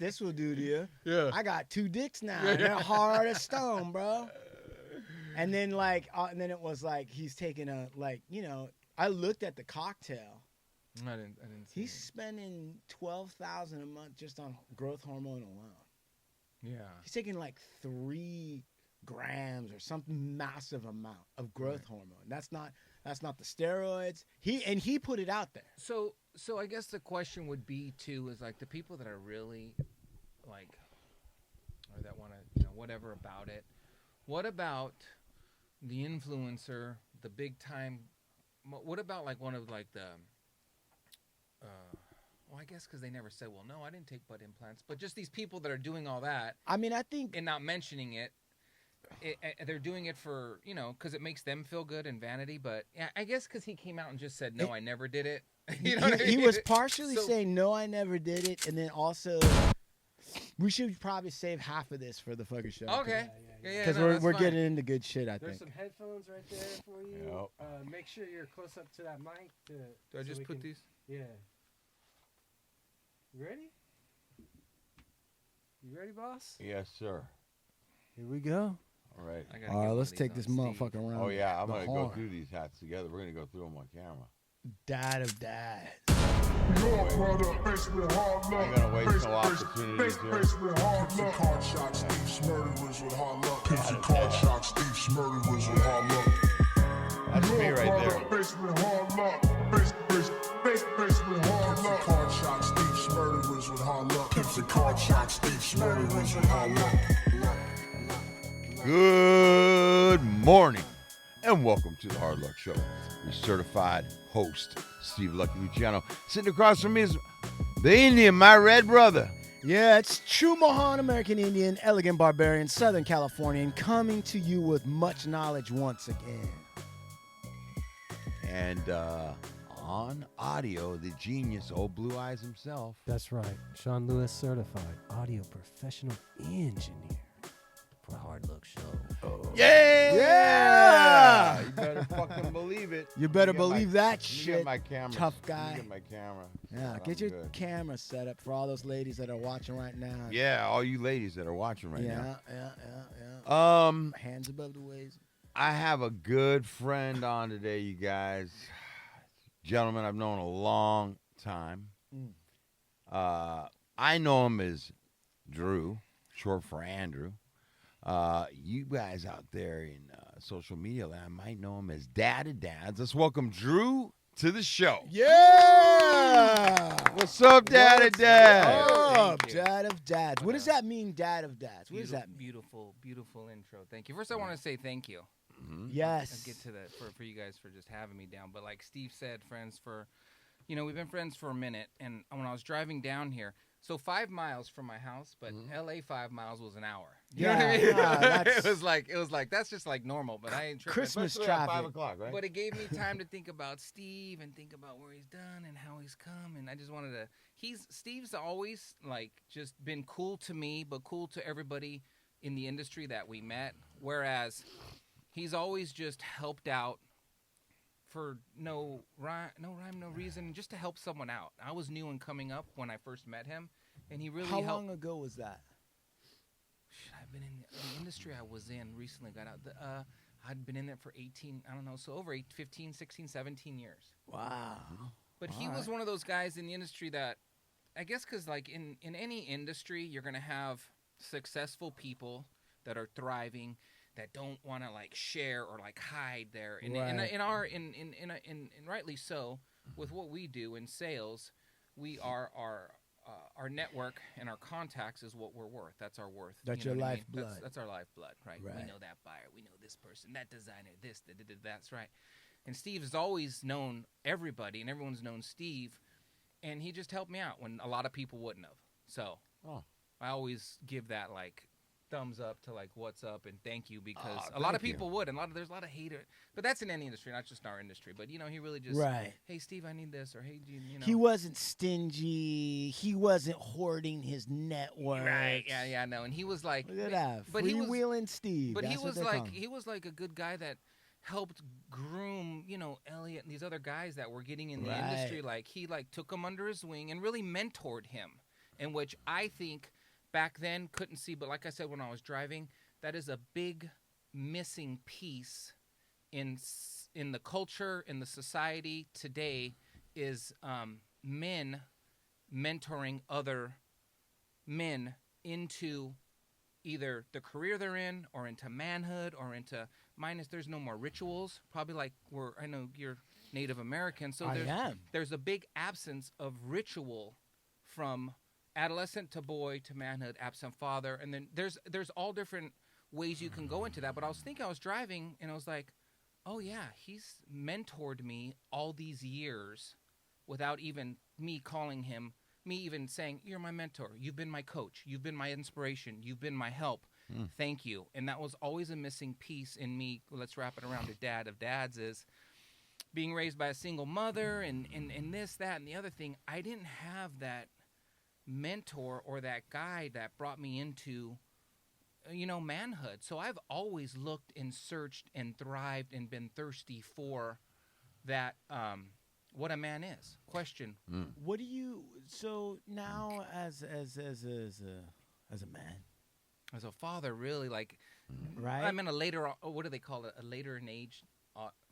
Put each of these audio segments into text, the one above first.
this will do to you. Yeah. I got 2 dicks now. And they're hard as stone, bro. And then and then it was like he's taking a I looked at the cocktail. I didn't see He's spending $12,000 a month just on growth hormone alone. Yeah. He's taking like 3 grams or something massive amount of growth hormone. That's not the steroids. He put it out there. So I guess the question would be too is like the people that are really like or that want to whatever about it. What about the influencer, the big time? What about like one of like the well, I guess because they never said, well, no, I didn't take butt implants, but just these people that are doing all that. I mean, I think and not mentioning it. They're doing it for, because it makes them feel good and vanity. But yeah, I guess because he came out and just said, no, I never did it. You know what I mean? He was partially saying, no, I never did it. And then also, we should probably save half of this for the fucking show. Okay. Yeah. Because we're getting into good shit, I think. There's some headphones right there for you. Yep. Make sure you're close up to that mic. Do I just put these? Yeah. You ready? You ready, boss? Yes, sir. Here we go. All right. All right, let's take this motherfucker around. Oh, yeah, I'm going to go through these hats together. We're going to go through them on camera. Dad of dads. Your brother faced with hard luck. I'm going to waste no opportunities here. Faced with hard luck. Card shots, thieves, murderers with hard luck. Pimps and card shots, thieves, murderers with hard luck. That's me right there. Faced with hard luck. Faced with hard luck. Card shots, thieves, murderers with hard luck. Pimps and card shots, thieves, murderers with hard luck. Good morning, and welcome to the Hard Luck Show. Your certified host, Steve Lucky Luciano. Sitting across from me is the Indian, my red brother. Yeah, it's true Mohan American Indian, elegant barbarian, Southern Californian, coming to you with much knowledge once again. And on audio, the genius, old Blue Eyes himself. That's right. Sean Lewis, certified audio professional engineer for Hard Luck Show. Oh. Yeah! You better fucking believe it. You better believe that shit. Get my camera. Tough guy. Get my camera. Yeah, get your camera set up for all those ladies that are watching right now. Yeah, all you ladies that are watching right now. Yeah. Hands above the waist. I have a good friend on today, you guys. Gentlemen I've known a long time. I know him as Drew, short for Andrew. You guys out there in social media land might know him as Dad of Dads. Let's welcome Drew to the show. Yeah! What's up, Dad of Dads? Oh, Dad of Dads. What does that mean, Dad of Dads? What does that mean? Beautiful, beautiful intro. Thank you. First, I want to say thank you. Mm-hmm. Yes. I'll get to that for you guys for just having me down. But like Steve said, friends for, we've been friends for a minute. And when I was driving down here, so 5 miles from my house, but LA 5 miles was an hour. You know what I mean? It was like that's just like normal. But I ain't tripping. Christmas Especially traffic. at 5 o'clock, right? But it gave me time to think about Steve and think about where he's done and how he's come. And I just wanted to. Steve's always like just been cool to me, but cool to everybody in the industry that we met. Whereas he's always just helped out for no rhyme, no reason, just to help someone out. I was new and coming up when I first met him, and he really helped. How long ago was that? I've been in the industry I was in recently. Got out. I'd been in there for 18, I don't know, so over 15, 16, 17 years. Wow. But he was one of those guys in the industry that, I guess because like in any industry, you're going to have successful people that are thriving, that don't want to like share or like hide there. And rightly so, with what we do in sales, we are our network and our contacts is what we're worth. That's our worth. That's your lifeblood. That's our lifeblood, right? We know that buyer. We know this person, that designer, that's right. And Steve has always known everybody, and everyone's known Steve, and he just helped me out when a lot of people wouldn't have. So I always give that like thumbs up to like what's up and thank you, because a lot of people would, and there's a lot of haters, but that's in any industry, not just our industry. But he really just hey Steve, I need this, or hey, he wasn't stingy, he wasn't hoarding his network, right? Yeah, no. And he was like, look at that, but freewheeling Steve. But he was like a good guy that helped groom Elliot and these other guys that were getting in the industry. Like he like took him under his wing and really mentored him. in which I think back then couldn't see, but like I said when I was driving, that is a big missing piece in the culture, in the society today, is men mentoring other men into either the career they're in or into manhood or into there's no more rituals, probably like I know you're Native American, so there's a big absence of ritual from adolescent to boy to manhood, absent father, and then there's all different ways you can go into that. But I was driving and I was like, oh yeah, he's mentored me all these years without even me calling him, me even saying, you're my mentor, you've been my coach, you've been my inspiration, you've been my help, thank you. And that was always a missing piece in me. Let's wrap it around to dad of dads, is being raised by a single mother and this, that, and the other thing. I didn't have that mentor or that guy that brought me into manhood. So I've always looked and searched and thrived and been thirsty for that, what a man is. Question. What do you, so now as a man, as a father, really, like, right? I'm in a later, what do they call it? A later in age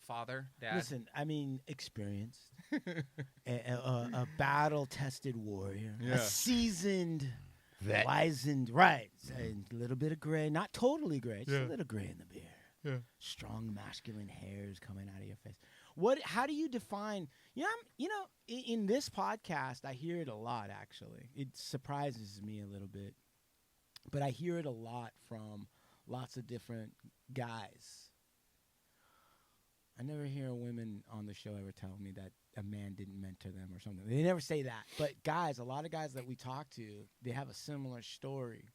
father, dad. Listen, I mean, experienced, a battle-tested warrior, a seasoned, Vet. wizened, right? A little bit of gray, not totally gray, just a little gray in the beard. Yeah. Strong masculine hairs coming out of your face. How do you define? In this podcast, I hear it a lot. Actually, it surprises me a little bit, but I hear it a lot from lots of different guys. I never hear women on the show ever tell me that a man didn't mentor them or something. They never say that. But guys, a lot of guys that we talk to, they have a similar story.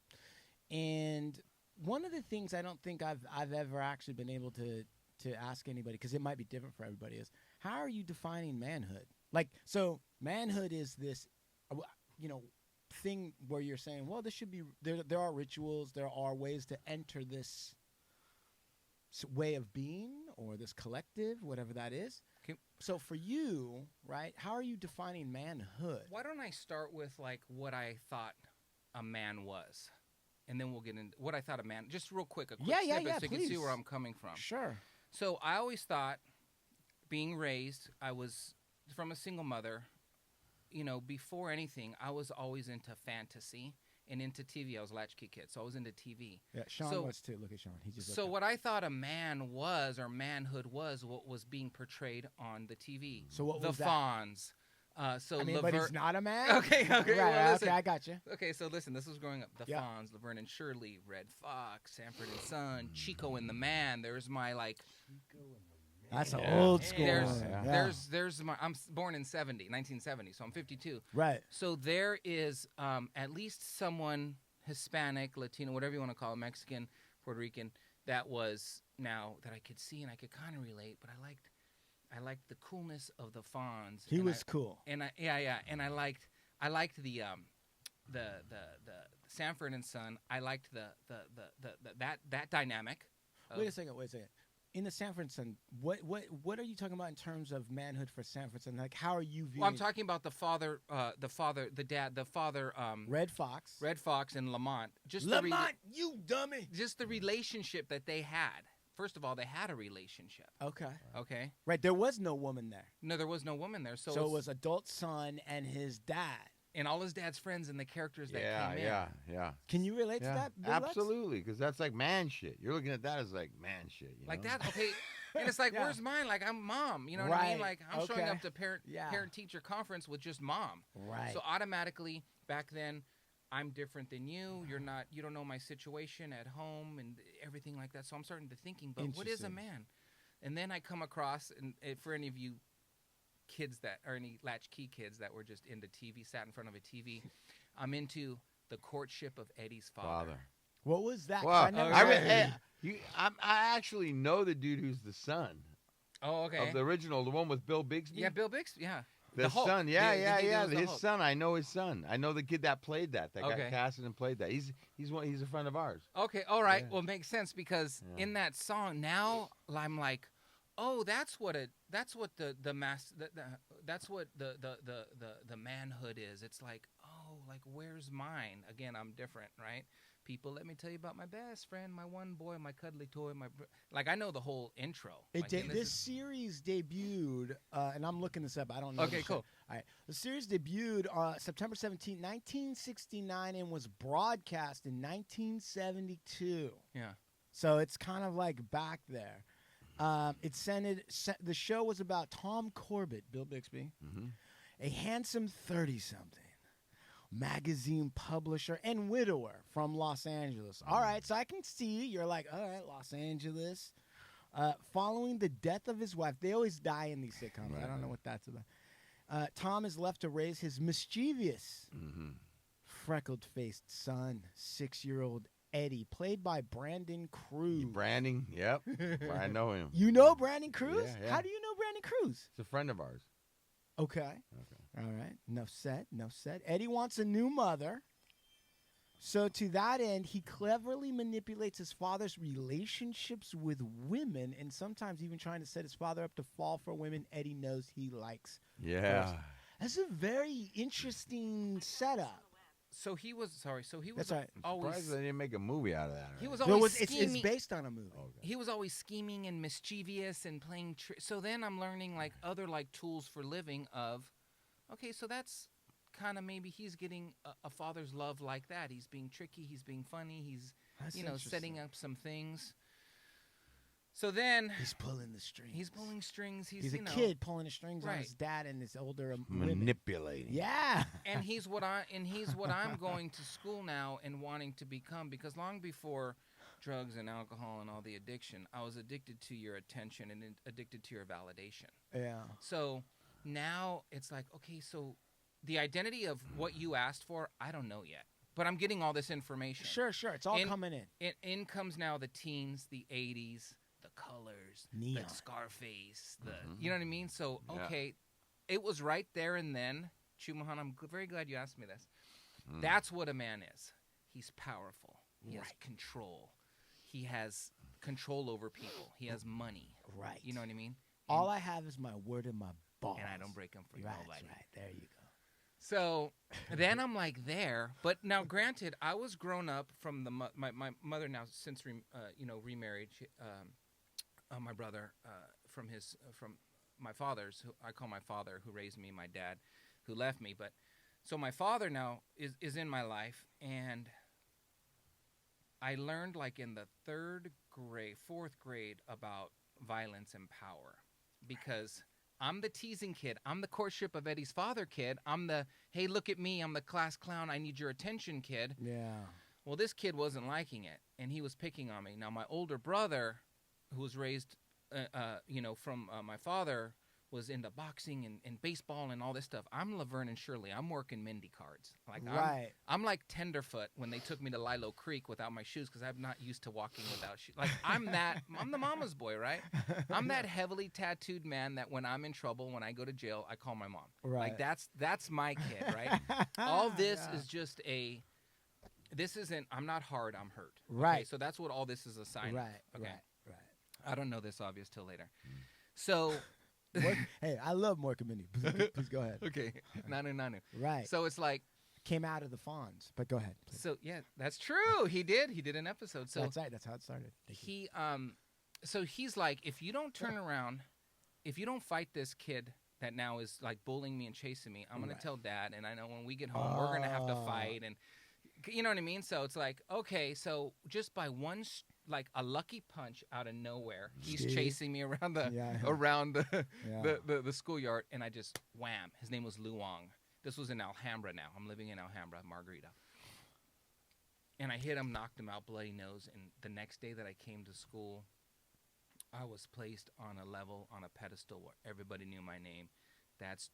And one of the things I don't think I've ever actually been able to ask anybody, because it might be different for everybody, is how are you defining manhood? Like, so manhood is this, thing where you're saying, well, this should be, there are rituals, there are ways to enter this way of being or this collective, whatever that is. So for you, right, how are you defining manhood? Why don't I start with like what I thought a man was, and then we'll get into what I thought a man. Just real quick, a quick snippet so you can see where I'm coming from. Sure. So I always thought, being raised, I was from a single mother. Before anything, I was always into fantasy and into TV. I was a latchkey kid, so I was into TV. Yeah, Sean was too. Look at Sean. He just so what I thought a man was, or manhood was, what was being portrayed on the TV. So what was the that? Fawns. But he's not a man? Okay. Right, well, listen. okay, I got you. Okay, so listen, this was growing up. The Fawns, Laverne and Shirley, Red Fox, Sanford and Son, Chico and the Man. There's my, like... That's an old school. There's my... I'm born in 1970, so I'm 52. Right. So there is at least someone Hispanic, Latino, whatever you want to call it, Mexican, Puerto Rican, that was now that I could see and I could kind of relate, but I liked the coolness of the Fawns. He was cool. And and I liked the Sanford and Son. I liked that dynamic. Wait a second. In the Sanford and Son, what are you talking about in terms of manhood for Sanford and Son? Like, how are you viewing? Well, I'm talking about the father, the father. Red Fox and Lamont. You dummy. Just the relationship that they had. First of all, they had a relationship. Okay. Right. There was no woman there. No, there was no woman there. So it was adult son and his dad. And all his dad's friends and the characters that came in. Yeah. Can you relate to that, Bill Absolutely, because that's like man shit. You're looking at that as like man shit. Like that, okay. And it's like, where's mine? Like, I'm mom. You know what I mean? Like, I'm showing up to parent-teacher conference with just mom. Right. So automatically, back then, I'm different than you. You don't know my situation at home and everything like that. So I'm starting to thinking, but what is a man? And then I come across, and for any of you kids that are any latchkey kids that were just into TV, sat in front of a TV, I'm into the courtship of Eddie's father. What was that? Well, I actually know the dude who's the son. Oh, okay. Of the original, the one with Bill Bixby. Yeah, Bill Bixby. Yeah. The son, his son. I know his son. I know the kid that played that got casted and played that. He's a friend of ours. Okay, all right. Yeah. Well, it makes sense because in that song now I'm like, oh, that's what the manhood is. It's like, oh, oh, like, where's mine? Again, I'm different, right? People, let me tell you about my best friend, my one boy, my cuddly toy, like, I know the whole intro. Like, This series debuted, and I'm looking this up. I don't know. Okay, cool. All right. The series debuted September 17, 1969, and was broadcast in 1972. Yeah. So it's kind of like back there. The show was about Tom Corbett, Bill Bixby, a handsome 30-something. Magazine publisher and widower from Los Angeles. All right, so I can see you're like, all right, Los Angeles. Following the death of his wife, they always die in these sitcoms. Right. I don't know what that's about. Tom is left to raise his mischievous, freckled-faced son, 6-year-old Eddie, played by Brandon Cruz. Brandon, yep. I know him. You know Brandon Cruz? Yeah. How do you know Brandon Cruz? He's a friend of ours. Okay. All right. Enough said. Eddie wants a new mother. So to that end, he cleverly manipulates his father's relationships with women and sometimes even trying to set his father up to fall for women Eddie knows he likes. Yeah. First. That's a very interesting setup. So he was That's right. always. Surprised they didn't make a movie out of that. He was No, always it's scheming. based on a movie. Okay. He was always scheming and mischievous and playing. So then I'm learning like other like tools for living. Of, okay, so that's kind of maybe he's getting a father's love like that. He's being tricky. He's being funny. He's That's setting up some things. So then he's pulling the strings. He's pulling strings. He's a kid pulling the strings on his dad and his older women. Manipulating. Yeah. And he's what I'm going to school now and wanting to become, because long before drugs and alcohol and all the addiction, I was addicted to your attention and addicted to your validation. Yeah. So now it's like, okay, so the identity of what you asked for, I don't know yet. But I'm getting all this information. Sure. It's all coming in. In comes now the teens, the 80s, the colors, Neon. the Scarface, you know what I mean? So, okay, it was right there and then. Chumahan, I'm very glad you asked me this. That's what a man is. He's powerful. He has control. He has control over people. He has money. Right. You know what I mean? All I have is my word and my balls. And I don't break them for Right, nobody. right. There you go. So then I'm like there, but now granted, I was grown up from my mother now since remarried. My brother from my father's, who I call my father, who raised me, my dad, who left me. But so my father now is in my life, and I learned like in the 4th grade about violence and power, because I'm the teasing kid. I'm the courtship of Eddie's father kid. I'm the, hey, look at me. I'm the class clown. I need your attention kid. Yeah. Well, this kid wasn't liking it, and he was picking on me. Now, my older brother, who was raised, from my father, was into boxing and baseball and all this stuff. I'm Laverne and Shirley. I'm working Mindy cards. Like I'm like Tenderfoot when they took me to Lilo Creek without my shoes because I'm not used to walking without shoes. Like I'm the mama's boy, right? I'm that heavily tattooed man that when I'm in trouble, when I go to jail, I call my mom. Right. Like that's my kid, right? All this is just this isn't, I'm not hard, I'm hurt. Right. Okay, so that's what all this is a sign of. Right. Okay. Right. I don't know this obvious till later. So... Hey, I love Mork and Mindy. Please go ahead. Okay. Nanu. Right. So it's like... Came out of the Fonz, but go ahead. Please. So, yeah, that's true. He did an episode. So that's right. That's how it started. So he's like, if you don't turn around, if you don't fight this kid that now is like bullying me and chasing me, I'm going to tell Dad, and I know when we get home, we're going to have to fight. And you know what I mean? So it's like, okay, so just by like a lucky punch out of nowhere, he's chasing me around the schoolyard, and I just wham. His name was Luong. This was in Alhambra now. I'm living in Alhambra, Margarita. And I hit him, knocked him out, bloody nose. And the next day that I came to school, I was placed on a level, on a pedestal where everybody knew my name. That's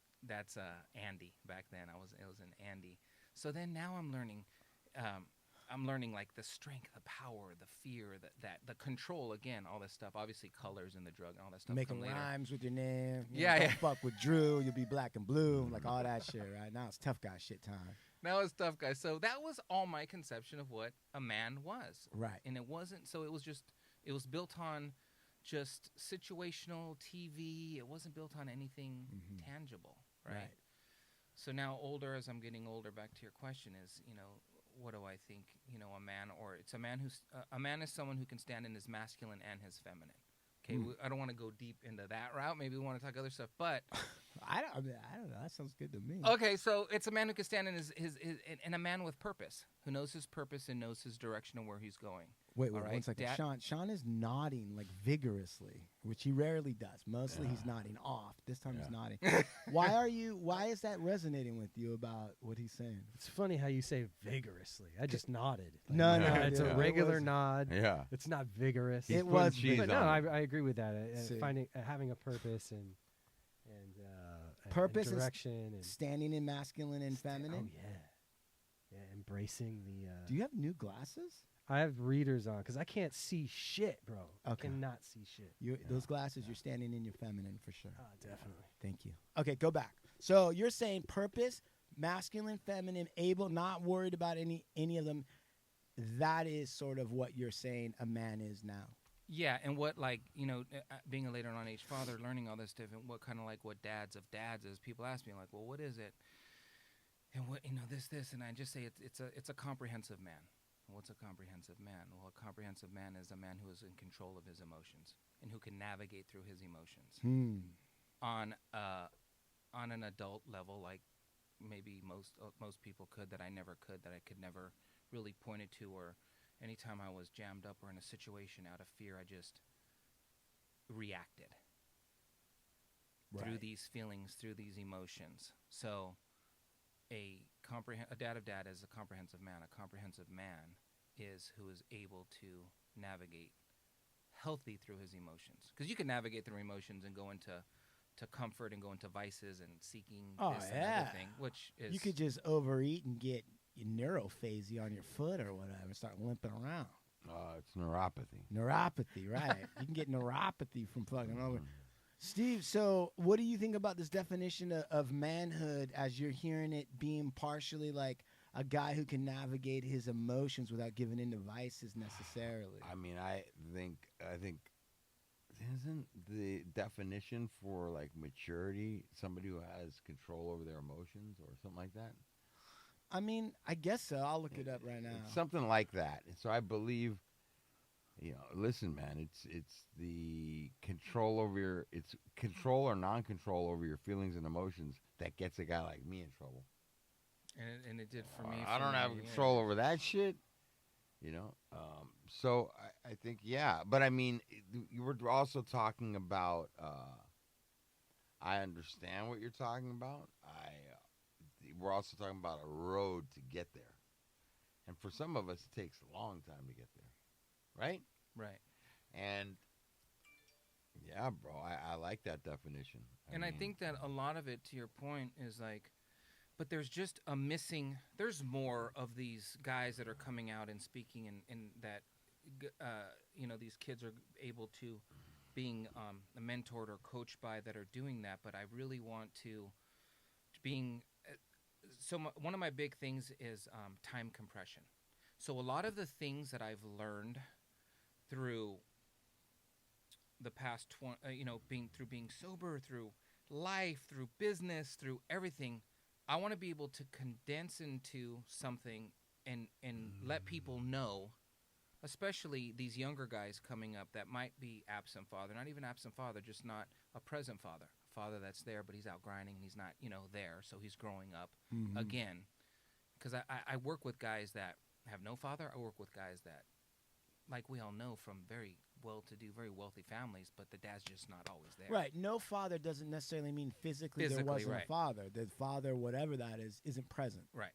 Andy. Back then, it was an Andy. So then now I'm learning. I'm learning like the strength, the power, the fear, the control, again, all this stuff. Obviously, colors and the drug and all that stuff. Making rhymes with your name. Don't fuck with Drew, you'll be black and blue, like all that shit, right? Now it's tough guy shit time. Now it's tough guy. So that was all my conception of what a man was. Right. And it wasn't, so it was built on just situational TV. It wasn't built on anything tangible, right? So now older, as I'm getting older, back to your question is, what do I think, a man, or it's a man who's, a man is someone who can stand in his masculine and his feminine. Okay, I don't want to go deep into that route. Maybe we want to talk other stuff, but I don't know. That sounds good to me. okay, so it's a man who can stand in his and a man with purpose, who knows his purpose and knows his direction and where he's going. Wait, All one right, second. Dad? Sean is nodding like vigorously, which he rarely does. Mostly he's nodding off. This time he's nodding. Why is that resonating with you about what he's saying? It's funny how you say vigorously. I just nodded. No, it's a regular nod. Yeah. It's not vigorous. It was cheese But no, on it. I agree with that. See. Finding having a purpose and Purpose and and direction and standing in masculine and feminine. Oh yeah, embracing the. Do you have new glasses? I have readers on because I can't see shit, bro. Okay. I cannot see shit. Those glasses, you're standing in your feminine for sure. Definitely. Thank you. Okay, go back. So you're saying purpose, masculine, feminine, able, not worried about any of them. That is sort of what you're saying a man is now. Yeah, and what, being a later on age father, learning all this different, what kind of like what dads of dads is. People ask me like, well, what is it? And what, this, and I just say it's a comprehensive man. What's a comprehensive man? Well, a comprehensive man is a man who is in control of his emotions and who can navigate through his emotions on an adult level, like maybe most people could, that I never could, that I could never really point it to, or anytime I was jammed up or in a situation out of fear, I just reacted through these feelings, through these emotions. So a dad of dad is a comprehensive man. A comprehensive man is who is able to navigate healthy through his emotions. Because you can navigate through emotions and go into comfort and go into vices and seeking this and other thing, which is... You could just overeat and get neurophagy on your foot or whatever and start limping around. It's neuropathy. Neuropathy, right. You can get neuropathy from fucking over. Steve, so what do you think about this definition of manhood as you're hearing it being partially like a guy who can navigate his emotions without giving in to vices necessarily? I mean, I think isn't the definition for like maturity somebody who has control over their emotions or something like that? I mean, I guess so. I'll look it up right now. It's something like that. And so I believe, listen, man, it's the control over it's control or non-control over your feelings and emotions that gets a guy like me in trouble. And it did for me. I don't have control over that shit, So I think, yeah. But I mean, you were also talking about, I understand what you're talking about. We're also talking about a road to get there. And for some of us, it takes a long time to get there. Right? Right. And, yeah, bro, I like that definition. I think that a lot of it, to your point, is like, but there's just there's more of these guys that are coming out and speaking and that, these kids are able to being mentored or coached by that are doing that. But I really want to being... one of my big things is time compression. So a lot of the things that I've learned through the past, being sober, through life, through business, through everything, I want to be able to condense into something and let people know, especially these younger guys coming up that might be absent father, not even absent father, just not a present father. Father that's there, but he's out grinding and he's not, there, so he's growing up again. Because I work with guys that have no father. I work with guys that, like we all know, from very well-to-do, very wealthy families, but the dad's just not always there. Right. No father doesn't necessarily mean physically there wasn't a father. The father, whatever that is, isn't present. Right.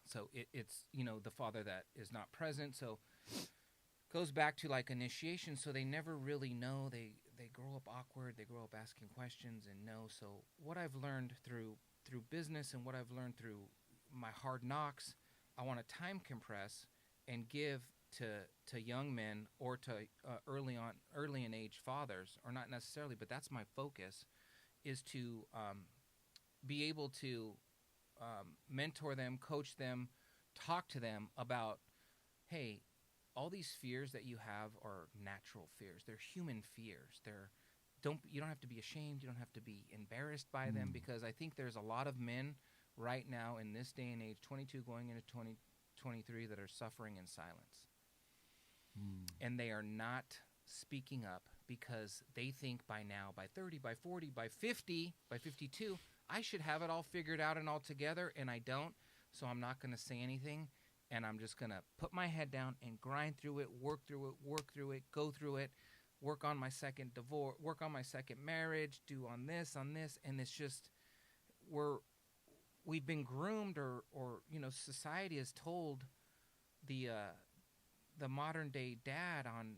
So it's, the father that is not present. So goes back to like initiation. So they never really know. They grow up awkward. They grow up asking questions and no. So what I've learned through business and what I've learned through my hard knocks, I want to time compress and give to young men or to early in age fathers, or not necessarily, but that's my focus, is to be able to mentor them, coach them, talk to them about, hey, all these fears that you have are natural fears. They're human fears. You don't have to be ashamed. You don't have to be embarrassed by them, because I think there's a lot of men right now in this day and age, 22 going into 2023, that are suffering in silence. And they are not speaking up because they think by now, by 30, by 40, by 50, by 52, I should have it all figured out and all together, and I don't. So I'm not going to say anything, and I'm just going to put my head down and grind through it, work through it, go through it, work on my second divorce, work on my second marriage, do on this, and it's just we've been groomed, or society has told the modern day dad on,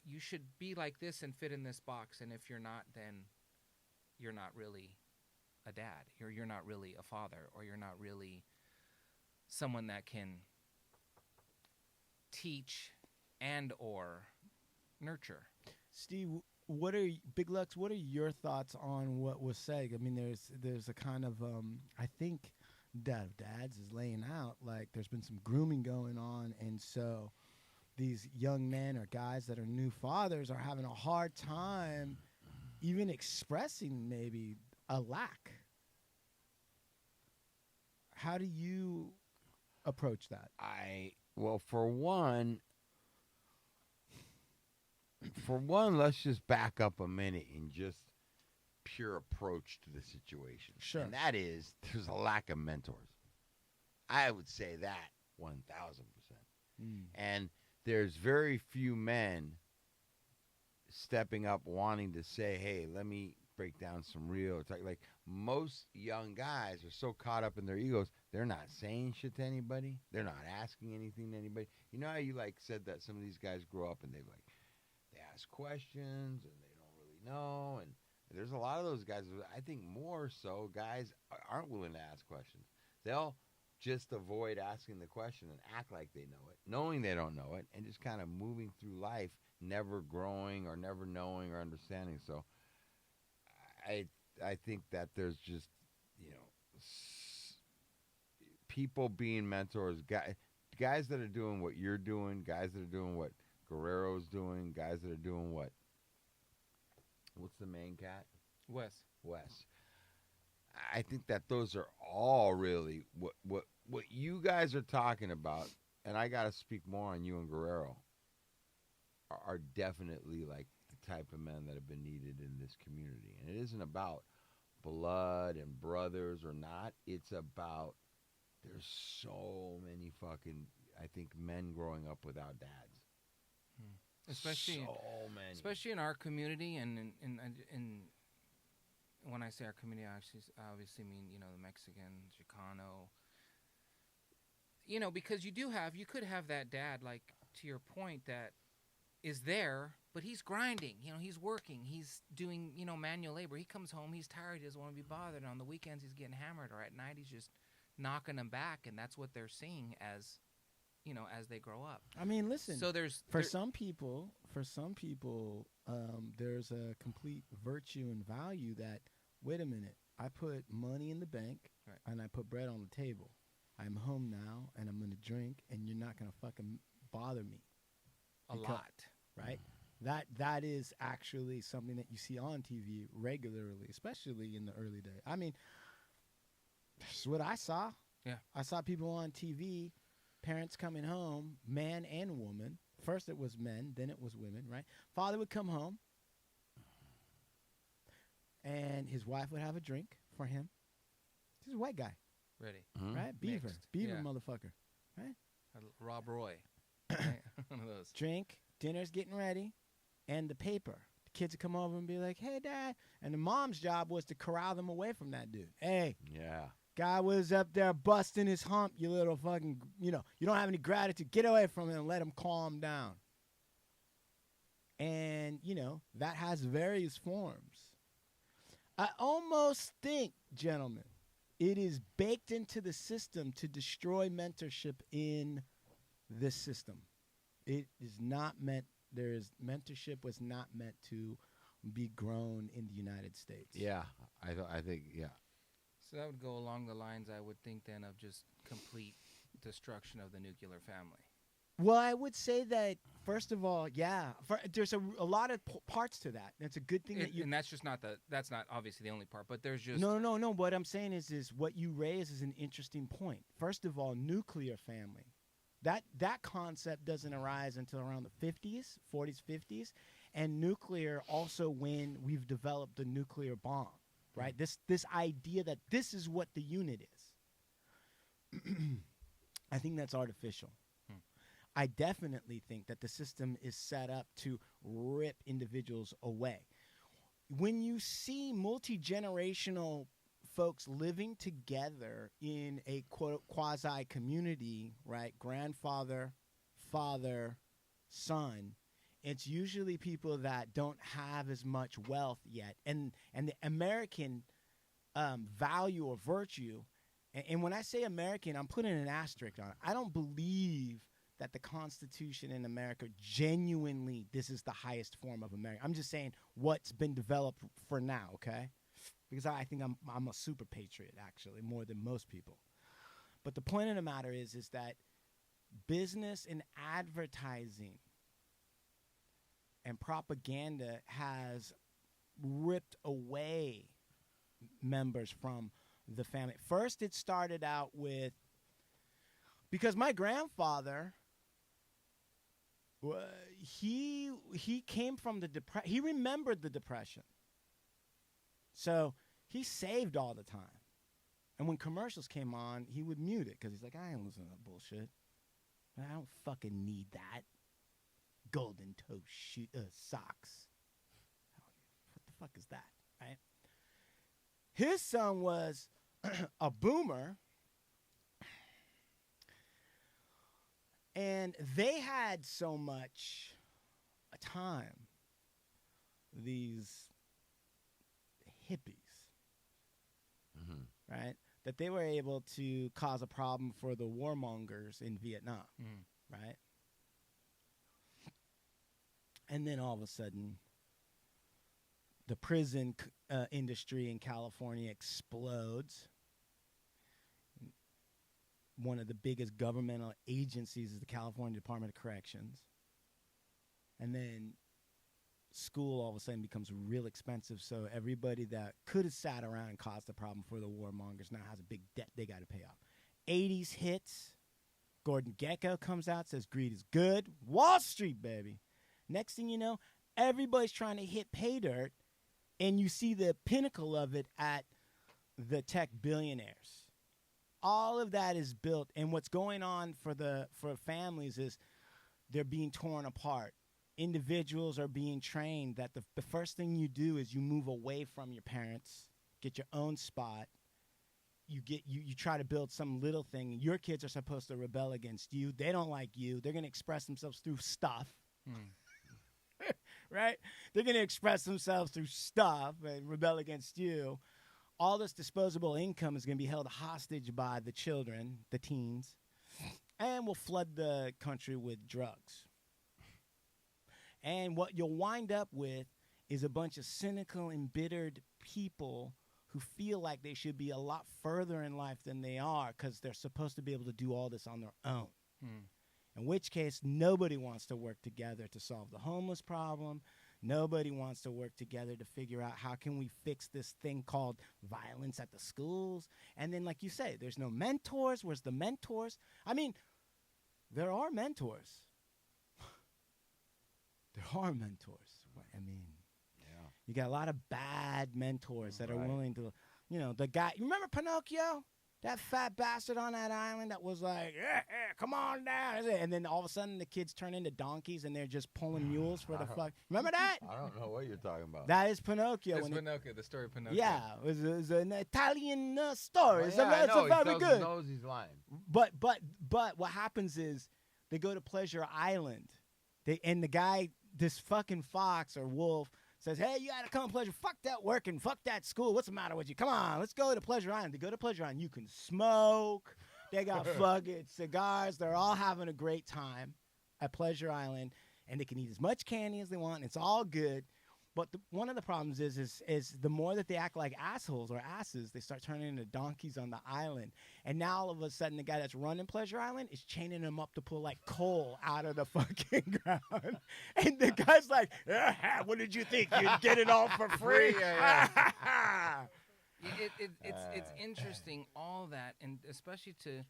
you should be like this and fit in this box, and if you're not, then you're not really a dad, or you're not really a father, or you're not really someone that can teach and or nurture. Steve, Big Lux, what are your thoughts on what was said? I mean, there's a kind of I think Dad of Dads is laying out like there's been some grooming going on, and so these young men or guys that are new fathers are having a hard time even expressing maybe a lack. How do you approach that? Well, for one, let's just back up a minute and just pure approach to the situation. Sure. And that is, there's a lack of mentors. I would say that 1,000%. And there's very few men stepping up wanting to say, hey, let me break down some real talk. Like, most young guys are so caught up in their egos, they're not saying shit to anybody. They're not asking anything to anybody. You know how you said that some of these guys grow up and they ask questions and they don't really know, and there's a lot of those guys. I think more so guys aren't willing to ask questions. They'll just avoid asking the question and act like they know it, knowing they don't know it, and just kind of moving through life, never growing or never knowing or understanding. So I think that there's just, people being mentors, guys that are doing what you're doing, guys that are doing what Guerrero's doing, guys that are doing what's the main cat? Wes. I think that those are all really what you guys are talking about, and I got to speak more on you and Guerrero, are definitely like the type of men that have been needed in this community. And it isn't about blood and brothers or not. It's about, there's so many fucking, I think, men growing up without dads. Especially in our community, and when I say our community, I obviously mean, the Mexican, Chicano. Because you could have that dad, like, to your point, that is there, but he's grinding. He's working. He's doing, manual labor. He comes home, he's tired, he doesn't want to be bothered. On the weekends, he's getting hammered, or at night, he's just knocking them back, and that's what they're seeing as they grow up. I mean, listen. So for some people, there's a complete virtue and value that, wait a minute, I put money in the bank, right, and I put bread on the table. I'm home now, and I'm going to drink, and you're not going to fucking bother me. A lot. Right? That is actually something that you see on TV regularly, especially in the early days. I mean, that's what I saw. Yeah. I saw people on TV, parents coming home, man and woman. First it was men, then it was women, right? Father would come home, and his wife would have a drink for him. He's a white guy. Ready. Right? Beaver. Mixed. Beaver Yeah. motherfucker. Right? Rob Roy. Right? One of those. Drink, dinner's getting ready, and the paper. The kids would come over and be like, hey, Dad. And the mom's job was to corral them away from that dude. Hey. Yeah. Guy was up there busting his hump, you little fucking, you don't have any gratitude. Get away from him and let him calm down. And, that has various forms. I almost think, gentlemen, it is baked into the system to destroy mentorship in this system. It is not meant, mentorship was not meant to be grown in the United States. Yeah, I think, yeah. So that would go along the lines, I would think, then, of just complete destruction of the nuclear family. Well, I would say that first of all, yeah, there's a lot of parts to that. That's a good thing that you. And that's just not that's not obviously the only part, but there's just No. What I'm saying is what you raise is an interesting point. First of all, nuclear family. That concept doesn't arise until around the 50s, 40s, 50s, and nuclear also when we've developed the nuclear bomb, right? This idea that this is what the unit is. I think that's artificial. I definitely think that the system is set up to rip individuals away. When you see multi-generational folks living together in a quote quasi community, right? Grandfather, father, son. It's usually people that don't have as much wealth yet, and the American value or virtue. And when I say American, I'm putting an asterisk on it. I don't believe that the Constitution in America genuinely this is the highest form of America. I'm just saying what's been developed for now, okay? Because I think I'm a super patriot, actually, more than most people. But the point of the matter is that business and advertising and propaganda has ripped away members from the family. First, it started out with, because my grandfather, he came from the depression. He remembered the Depression. So he saved all the time. And when commercials came on, he would mute it because he's like, I ain't listening to that bullshit. I don't fucking need that. Golden toe socks. What the fuck is that, right? His son was a boomer. And they had so much time, these hippies, right, that they were able to cause a problem for the warmongers in Vietnam, right? And then all of a sudden, the prison industry in California explodes. One of the biggest governmental agencies is the California Department of Corrections. And then school all of a sudden becomes real expensive, so everybody that could have sat around and caused a problem for the warmongers now has a big debt they got to pay off. 80s hits. Gordon Gekko comes out, says greed is good. Wall Street, baby. Next thing you know, everybody's trying to hit pay dirt, and you see the pinnacle of it at the tech billionaires. All of that is built, and what's going on for families is they're being torn apart. Individuals are being trained that the first thing you do is you move away from your parents, get your own spot. You try to build some little thing. Your kids are supposed to rebel against you. They don't like you. They're going to express themselves through stuff. Right? They're going to express themselves through stuff and rebel against you. All this disposable income is going to be held hostage by the children, the teens, and will flood the country with drugs. And what you'll wind up with is a bunch of cynical, embittered people who feel like they should be a lot further in life than they are because they're supposed to be able to do all this on their own. In which case, nobody wants to work together to solve the homeless problem. Nobody wants to work together to figure out how can we fix this thing called violence at the schools. And then, like you say, there's no mentors. Where's the mentors? I mean, there are mentors. There are mentors. I mean, you got a lot of bad mentors that are willing to, the guy. You remember Pinocchio? That fat bastard on that island that was like, come on down. And then all of a sudden the kids turn into donkeys and they're just pulling mules for the fuck. Remember that? I don't know what you're talking about. That is Pinocchio. It's Pinocchio, the story of Pinocchio. Yeah, it was an Italian story. Well, It's he very tells good. He knows he's lying. But what happens is they go to Pleasure Island. And the guy, this fucking fox or wolf, says, hey, you gotta come to Pleasure. Fuck that working. Fuck that school. What's the matter with you? Come on, let's go to Pleasure Island. They go to Pleasure Island. You can smoke. They got fucking cigars. They're all having a great time at Pleasure Island. And they can eat as much candy as they want. And it's all good. But one of the problems is the more that they act like assholes or asses, they start turning into donkeys on the island. And now all of a sudden, the guy that's running Pleasure Island is chaining them up to pull like coal out of the fucking ground. And the guy's like, "What did you think? You'd get it all for free?" It's interesting, all that, and especially to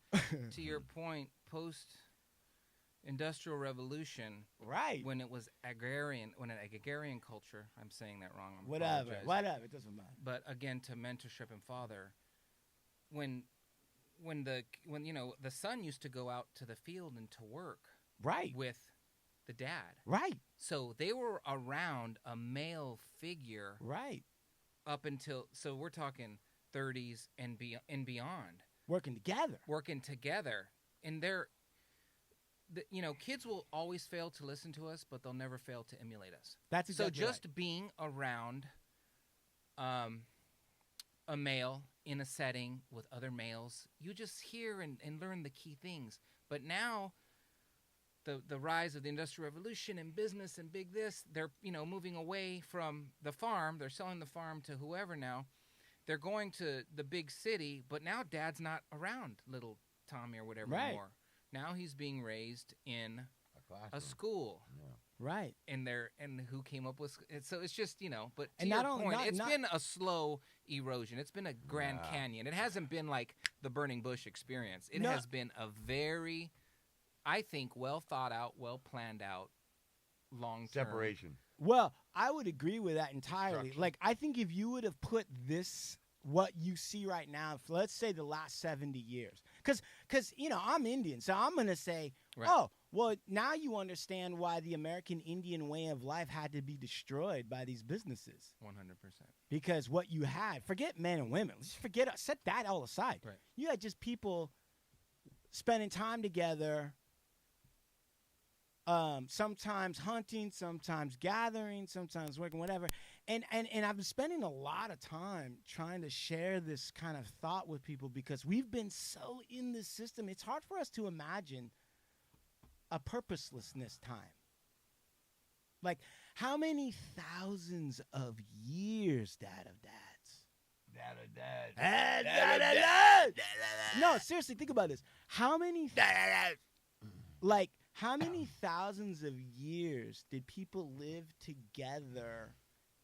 your point, post-industrial revolution, Right. when it was agrarian culture. I'm saying that wrong. I Whatever, apologize. it doesn't matter. But again, to mentorship and father, when the son used to go out to the field and to work Right. with the dad, Right. so they were around a male figure Right. up until, so we're talking 30s and beyond, Working together. And kids will always fail to listen to us, but they'll never fail to emulate us. That's exactly right. So just being around a male in a setting with other males, you just hear and learn the key things. But now the rise of the Industrial Revolution and business and big this, they're moving away from the farm. They're selling the farm to whoever now. They're going to the big city, but now dad's not around little Tommy or whatever anymore. Now he's being raised in a school. Yeah. Right. And who came up with it? So it's just, but to And your not only- point, not- it's not- been a slow erosion. It's been a Grand Canyon. It hasn't been like the Burning Bush experience. It has been a very, I think, well thought out, well planned out, long term Separation. Well, I would agree with that entirely. Structure. Like, I think if you would have put this, what you see right now, for, let's say the last 70 years, because I'm Indian, so I'm going to say, Right. oh, well, now you understand why the American Indian way of life had to be destroyed by these businesses. 100%. Because what you had, forget men and women, set that all aside. Right. You had just people spending time together, sometimes hunting, sometimes gathering, sometimes working, whatever. And I've been spending a lot of time trying to share this kind of thought with people because we've been so in this system. It's hard for us to imagine a purposelessness time. Like, how many thousands of years, Dad of Dads? No, seriously, think about this. How many thousands of years did people live together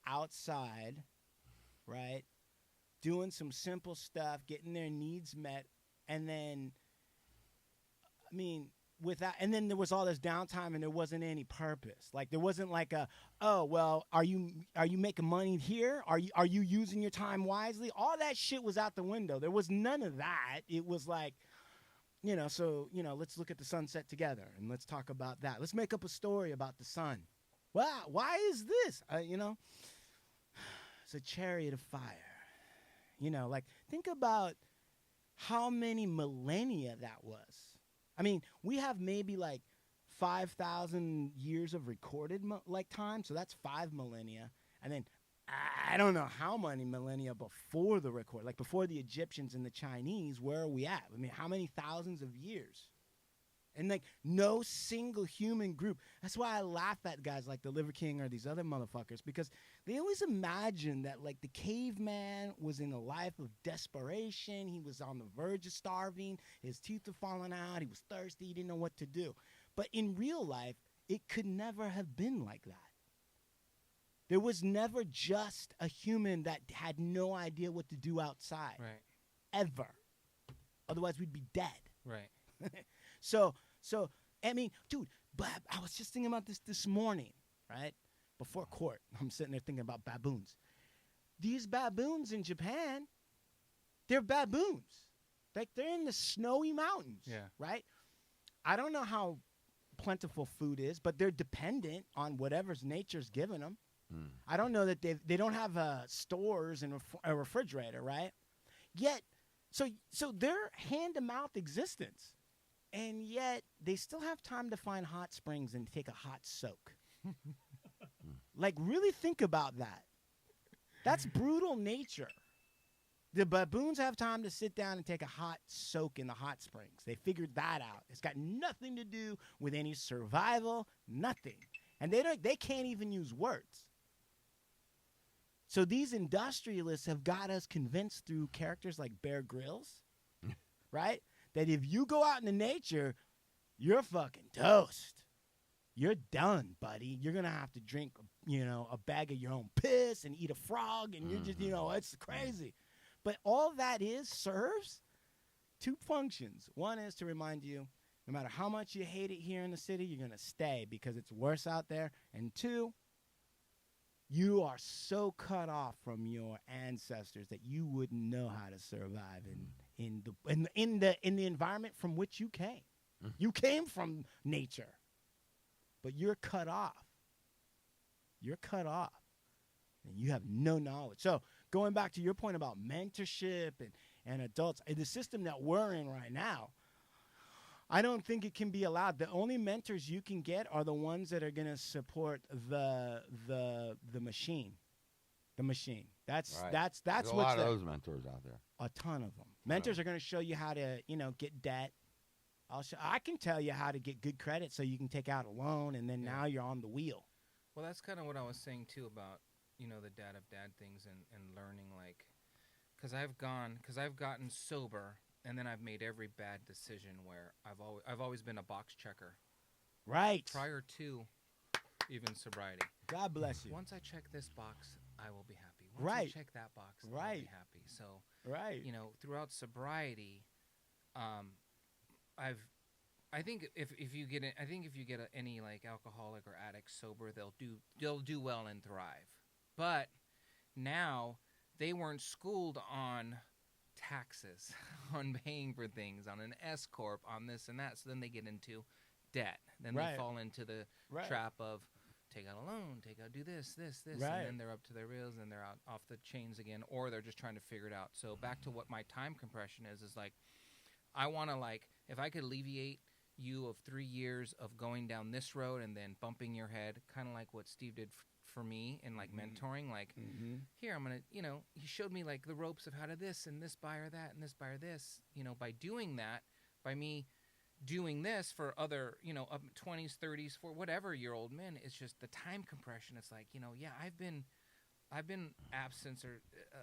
outside, right? Doing some simple stuff, getting their needs met, and then, and then there was all this downtime and there wasn't any purpose. Like, there wasn't like are you making money here? Are you using your time wisely? All that shit was out the window. There was none of that. It was like, let's look at the sunset together and let's talk about that. Let's make up a story about the sun. Wow, why is this? It's a chariot of fire. Like, think about how many millennia that was. We have maybe like 5,000 years of recorded time, so that's 5 millennia. And then I don't know how many millennia before the record, like before the Egyptians and the Chinese, where are we at? How many thousands of years? And like no single human group. That's why I laugh at guys like the Liver King or these other motherfuckers, because they always imagine that like the caveman was in a life of desperation. He was on the verge of starving. His teeth were falling out. He was thirsty. He didn't know what to do. But in real life, it could never have been like that. There was never just a human that had no idea what to do outside. Right. Ever. Otherwise, we'd be dead. Right. So, dude, but I was just thinking about this morning, right? Before court, I'm sitting there thinking about baboons. These baboons in Japan, they're baboons. Like, they're in the snowy mountains, right? I don't know how plentiful food is, but they're dependent on whatever's nature's given them. I don't know that they don't have stores and a refrigerator, right? Yet, so they're hand-to-mouth existence. And yet, they still have time to find hot springs and take a hot soak. Like, really think about that. That's brutal nature. The baboons have time to sit down and take a hot soak in the hot springs. They figured that out. It's got nothing to do with any survival, nothing. And they can't even use words. So these industrialists have got us convinced through characters like Bear Grylls, right? That if you go out into nature, you're fucking toast. You're done, buddy. You're going to have to drink, a bag of your own piss and eat a frog, and you're just, it's crazy. But all that serves two functions. One is to remind you, no matter how much you hate it here in the city, you're going to stay because it's worse out there. And two, you are so cut off from your ancestors that you wouldn't know how to survive in the environment from which you came. You came from nature, but you're cut off. You're cut off, and you have no knowledge. So going back to your point about mentorship and adults, the system that we're in right now, I don't think it can be allowed. The only mentors you can get are the ones that are going to support the machine. The machine. That's There's what's a lot of those mentors out there. A ton of them. Mentors are going to show you how to, get debt. I can tell you how to get good credit so you can take out a loan, and then now you're on the wheel. Well, that's kind of what I was saying too about, the dad of dad things and learning, like, because I've gotten sober. And then I've made every bad decision where I've always been a box checker. Right. Prior to even sobriety. God bless you. Once I check this box, I will be happy. Once I check that box, I will be happy. So, throughout sobriety, I think if you get any like alcoholic or addict sober, they'll do well and thrive. But now they weren't schooled on taxes, on paying for things, on an S corp, on this and that. So then they get into debt. Then they fall into the trap of take out a loan, do this, and then they're up to their reels and they're out off the chains again, or they're just trying to figure it out. So back to what my time compression is like, I want to, like, if I could alleviate you of 3 years of going down this road and then bumping your head, kind of like what Steve did for me in like mentoring, like here I'm gonna, he showed me like the ropes of how to this and this buyer that and this buyer this, by doing that, by me doing this for other, up 20s, 30s, for whatever year old men, it's just the time compression. It's like, I've been absence or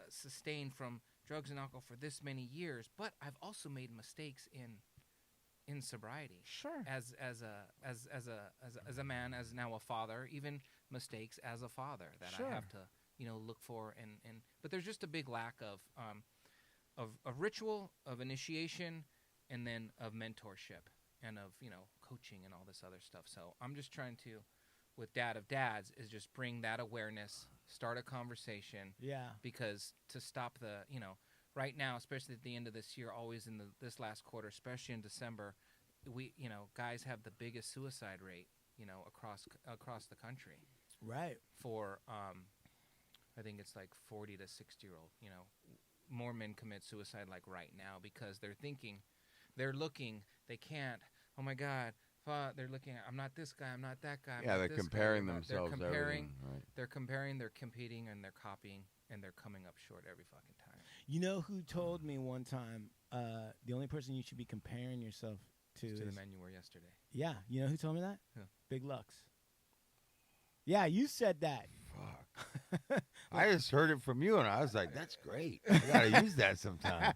sustained from drugs and alcohol for this many years, but I've also made mistakes in sobriety. Sure. As a man, as now a father, even mistakes as a father that I have to, look for and but there's just a big lack of ritual, of initiation, and then of mentorship and of, coaching and all this other stuff. So I'm just trying to, with Dad of Dads, is just bring that awareness, start a conversation. Yeah. Because to stop the, right now, especially at the end of this year, always in this last quarter, especially in December, we, guys have the biggest suicide rate, across the country. Right. For, I think it's like 40 to 60-year-old, more men commit suicide like right now because they're thinking, they're looking, they can't, oh my God, they're looking at, I'm not this guy, I'm not that guy. They're comparing themselves. They're comparing, they're competing, and they're copying, and they're coming up short every fucking time. You know who told me one time, the only person you should be comparing yourself to is the man you were yesterday. Yeah, you know who told me that? Who? Big Lux. Yeah, you said that. Fuck. I just heard it from you, and I was like, that's great. I got to use that sometime.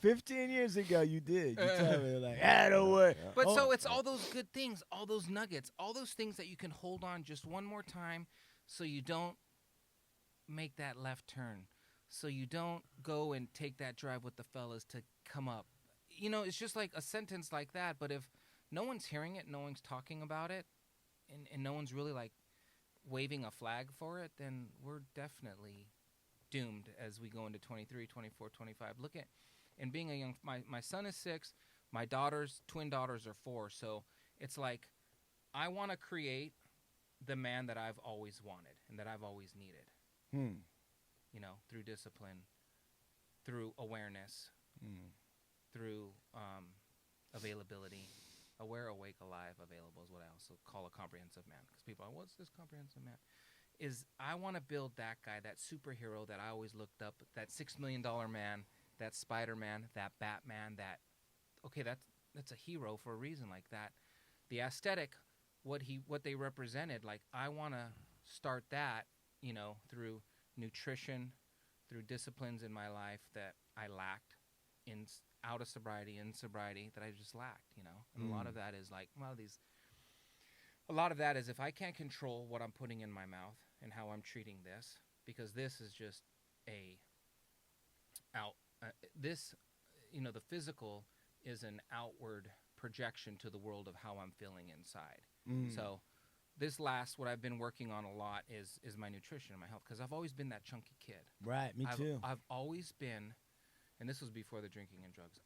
15 years ago, you did. You told me, like, don't worry. But so it's all those good things, all those nuggets, all those things that you can hold on just one more time so you don't make that left turn, so you don't go and take that drive with the fellas to come up. It's just like a sentence like that, but if no one's hearing it, no one's talking about it, and no one's really, like, waving a flag for it, then we're definitely doomed as we go into 23, 24, 25. Look at, and being a young, my son is 6, my twin daughters are 4, so it's like I want to create the man that I've always wanted and that I've always needed. Through discipline, through awareness, through availability. Aware, awake, alive, available is what I also call a comprehensive man. Because people are, what's this comprehensive man? Is I want to build that guy, that superhero that I always looked up, that $6 million man, that Spider-Man, that Batman, that's a hero for a reason like that. The aesthetic, what they represented, like I want to start that, through nutrition, through disciplines in my life that I lacked out of sobriety, in sobriety, that I just lacked, you know. And a lot of that is like, a lot of that is if I can't control what I'm putting in my mouth and how I'm treating this, because this is just the physical is an outward projection to the world of how I'm feeling inside. So what I've been working on a lot is my nutrition and my health, because I've always been that chunky kid. Right, me too. I've always been, and this was before the drinking and drugs,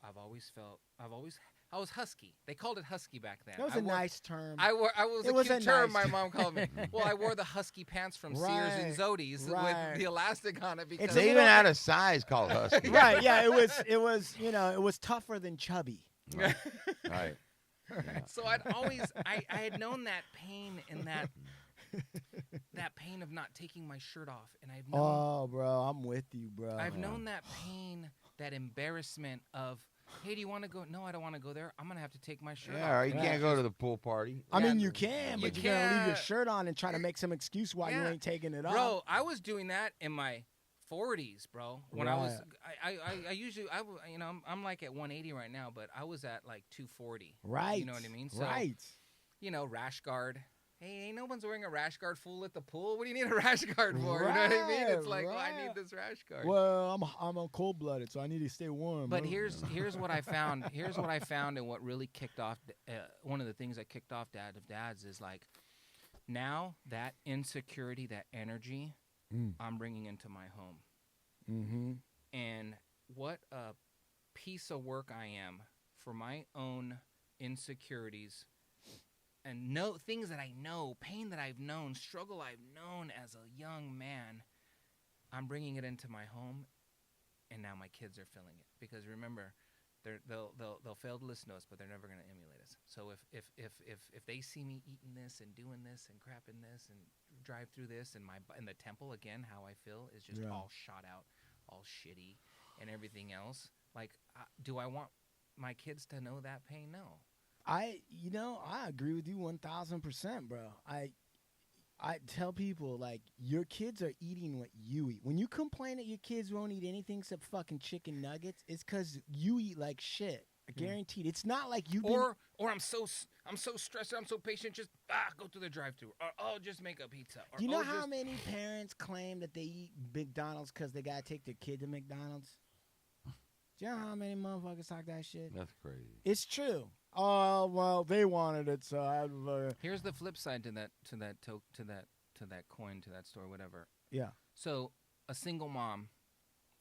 I was husky. They called it husky back then. That was a nice term. It was a cute term my mom called me. Well, I wore the husky pants from Sears and Zodi's with the elastic on it, because they even had a size called husky. Right, yeah, it was tougher than chubby. Right. Yeah. So I had known that pain and that pain of not taking my shirt off, and I've known. Oh, bro, I'm with you, bro. I've known that pain, that embarrassment of, hey, do you want to go? No, I don't want to go there. I'm gonna have to take my shirt off. Yeah, or you can't go to the pool party. I mean, you can, but you you're gonna leave your can't. shirt on and try to make some excuse why you ain't taking it off. Bro, I was doing that in my 40s, bro. When I was, I usually, I'm like at 180 right now, but I was at like 240. Right. You know what I mean? So, right. Rash guard. Hey, ain't no one's wearing a rash guard fool at the pool. What do you need a rash guard for? You know what I mean? It's like, well, I need this rash guard. Well, I'm a cold-blooded, so I need to stay warm. But bro. here's what I found. Here's what I found, and what really kicked off. One of the things that kicked off Dad of Dads is like, now that insecurity, that energy, I'm bringing into my home. Mm-hmm. And what a piece of work I am for my own insecurities and things that I know, pain that I've known, struggle I've known as a young man. I'm bringing it into my home, and now my kids are feeling it. Because remember, they'll fail to listen to us, but they're never going to emulate us. So if they see me eating this and doing this and crapping this and drive through this, and in the temple again, how I feel is just all shot out, all shitty, and everything else. Like, do I want my kids to know that pain? No. I agree with you 1,000%, bro. I tell people, like, your kids are eating what you eat. When you complain that your kids won't eat anything except fucking chicken nuggets, it's because you eat like shit. Guaranteed. It's not like you or I'm so stressed, I'm so patient, just go through the drive-thru, or just make a pizza. Or, do you know how many parents claim that they eat McDonald's because they gotta take their kid to McDonald's? Do you know how many motherfuckers talk that shit? That's crazy. It's true. Oh well, they wanted it, so I. Here's the flip side to that coin, to that story, whatever. Yeah. So a single mom,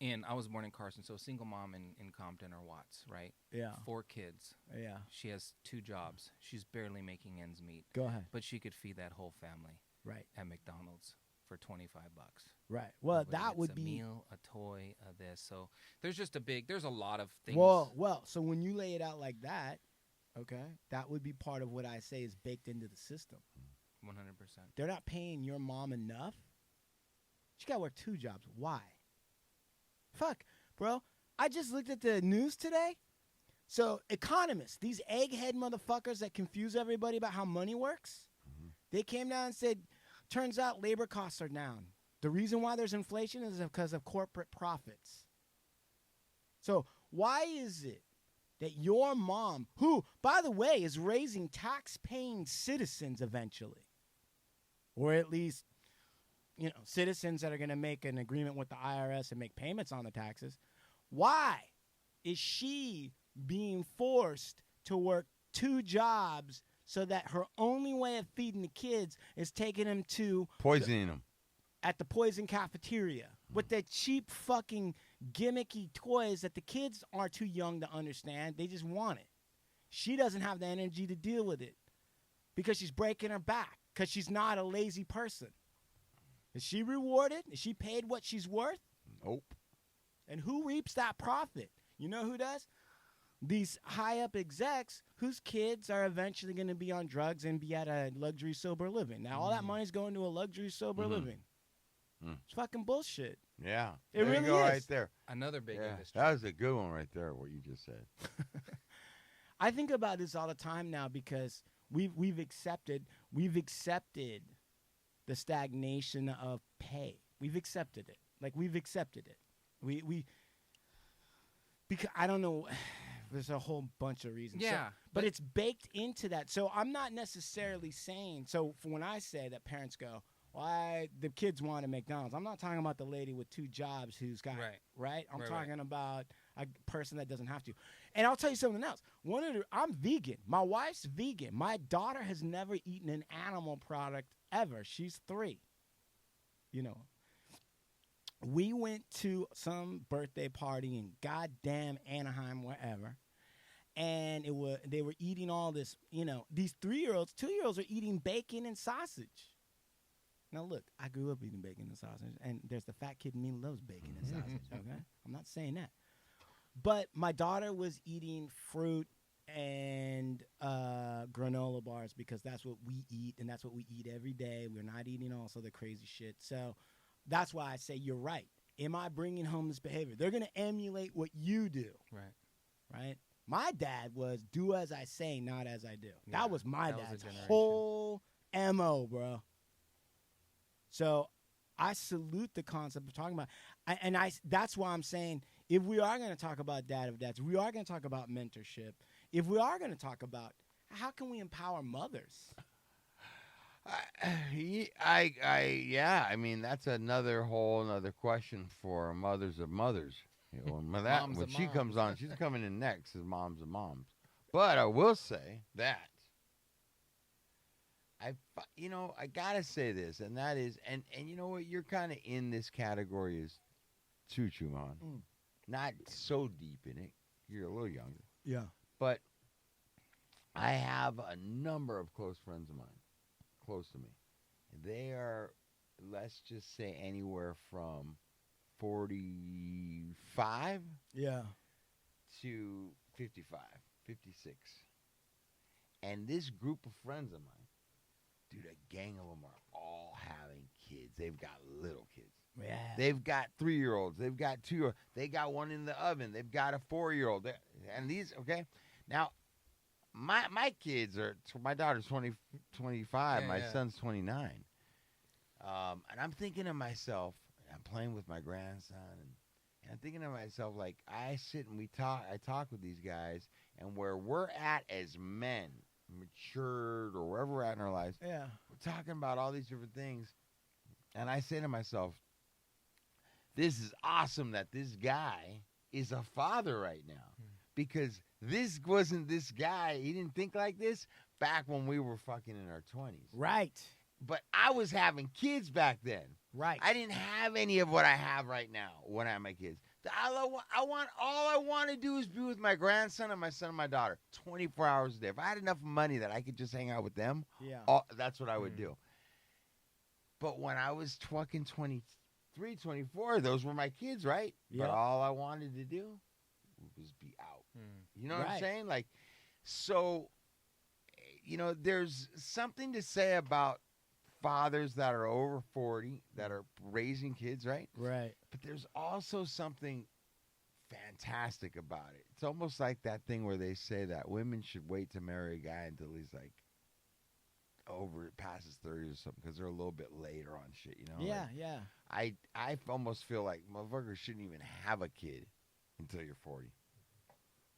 I was born in Carson, so a single mom in Compton or Watts, right? Yeah. 4 kids. Yeah. She has 2 jobs. She's barely making ends meet. Go ahead. But she could feed that whole family. Right. At McDonald's for $25. Right. Well, Nobody that gets would a be meal, a toy, this. So there's a lot of things. Well. So when you lay it out like that, okay, that would be part of what I say is baked into the system. 100%. They're not paying your mom enough. She got to work 2 jobs. Why? Fuck, bro. I just looked at the news today. So economists, these egghead motherfuckers that confuse everybody about how money works, they came down and said, turns out labor costs are down. The reason why there's inflation is because of corporate profits. So why is it that your mom, who, by the way, is raising tax-paying citizens eventually, or at least, citizens that are going to make an agreement with the IRS and make payments on the taxes, why is she being forced to work 2 jobs so that her only way of feeding the kids is taking them to poisoning them at the poison cafeteria with the cheap fucking gimmicky toys that the kids are too young to understand? They just want it. She doesn't have the energy to deal with it because she's breaking her back, because she's not a lazy person. Is she rewarded? Is she paid what she's worth? Nope. And who reaps that profit? You know who does? These high-up execs whose kids are eventually going to be on drugs and be at a luxury sober living. Now, all that money's going to a luxury sober living. It's fucking bullshit. Yeah. It there really you go is. right there. Another big industry. That was a good one right there, what you just said. I think about this all the time now because we've accepted the stagnation of pay. We've accepted it. Like, we've accepted it. Because I don't know. There's a whole bunch of reasons. Yeah. But it's baked into that. So I'm not necessarily saying, so for when I say that parents go, why the kids want to McDonald's, I'm not talking about the lady with 2 jobs who's got, right? I'm talking about a person that doesn't have to. And I'll tell you something else. I'm vegan. My wife's vegan. My daughter has never eaten an animal product ever. She's 3. You know. We went to some birthday party in goddamn Anaheim, wherever, and they were eating all this, you know, these 3-year-olds, 2-year-olds are eating bacon and sausage. Now, look, I grew up eating bacon and sausage, and there's the fat kid in me loves bacon and sausage, okay? I'm not saying that. But my daughter was eating fruit and granola bars because that's what we eat, and that's what we eat every day. We're not eating all this other crazy shit. So that's why I say you're right. Am I bringing home this behavior? They're going to emulate what you do. Right? My dad was do as I say, not as I do. Yeah, that was my that was dad's a generation. whole MO, bro. So I salute the concept of talking about, that's why I'm saying if we are going to talk about dad of dads, we are going to talk about mentorship. If we are going to talk about how can we empower mothers? Yeah. I mean, that's another question for mothers of mothers. You know, when she comes on, she's coming in next as moms of moms. But I will say that I gotta say this, and that is, and you know what, you're kind of in this category as Choo Man. Not so deep in it. You're a little younger. Yeah. But I have a number of close friends of mine, close to me. They are, let's just say, anywhere from 45 to 55, 56. And this group of friends of mine, dude, a gang of them are all having kids. They've got little kids. Yeah. They've got 3-year-olds. They've got 2-year-olds. They got one in the oven. They've got a 4-year-old. And these, okay? Now, my kids are, my daughter's 25. My son's 29. And I'm thinking to myself, I'm playing with my grandson, and I'm thinking to myself, like, I sit and I talk with these guys, and where we're at as men, matured, or wherever we're at in our lives, we're talking about all these different things. And I say to myself, this is awesome that this guy is a father right now. Because this wasn't this guy. He didn't think like this back when we were fucking in our 20s. Right. But I was having kids back then. Right. I didn't have any of what I have right now when I have my kids. All I want to do is be with my grandson and my son and my daughter 24 hours a day. If I had enough money that I could just hang out with them, that's what I would do. But when I was fucking 23, 24, those were my kids, right? Yeah. But all I wanted to do was be out. You know what I'm saying? Like, so, you know, there's something to say about fathers that are over 40 that are raising kids, right? Right. But there's also something fantastic about it. It's almost like that thing where they say that women should wait to marry a guy until he's like passes 30 or something, because they're a little bit later on shit, you know? Yeah, like, I almost feel like motherfuckers shouldn't even have a kid until you're 40.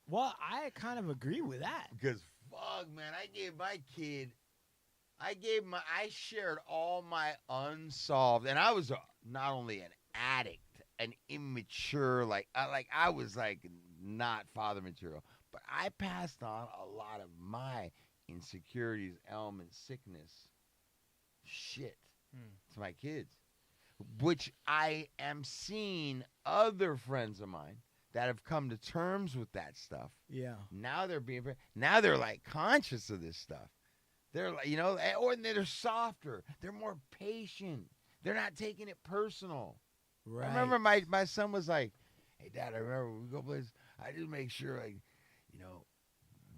Well, I kind of agree with that. Because, fuck, man, I shared all my unsolved, and I was not only an addict, an immature, I was like not father material, but I passed on a lot of my insecurities, ailments, sickness, shit to my kids, which I am seeing other friends of mine that have come to terms with that stuff. Yeah. Now they're like conscious of this stuff. They're like, you know, or they're softer. They're more patient. They're not taking it personal. Right. I remember my son was like, "Hey, Dad, I remember when we go places, I just make sure, like, you know,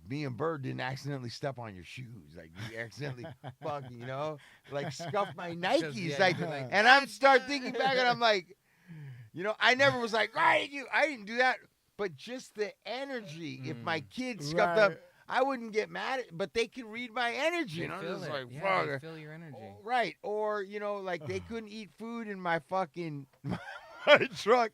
me and Bird didn't accidentally step on your shoes. Like, we accidentally fucking, you know, like scuff my Nikes. And I'm start thinking back, and I'm like, you know, I never was like, I didn't do that. But just the energy, if my kid scuffed up, I wouldn't get mad at, but they can read my energy. They And I'm feel just it. like, Yeah, they fuck. feel your energy. Oh, right. Or, like they couldn't eat food in my fucking my truck.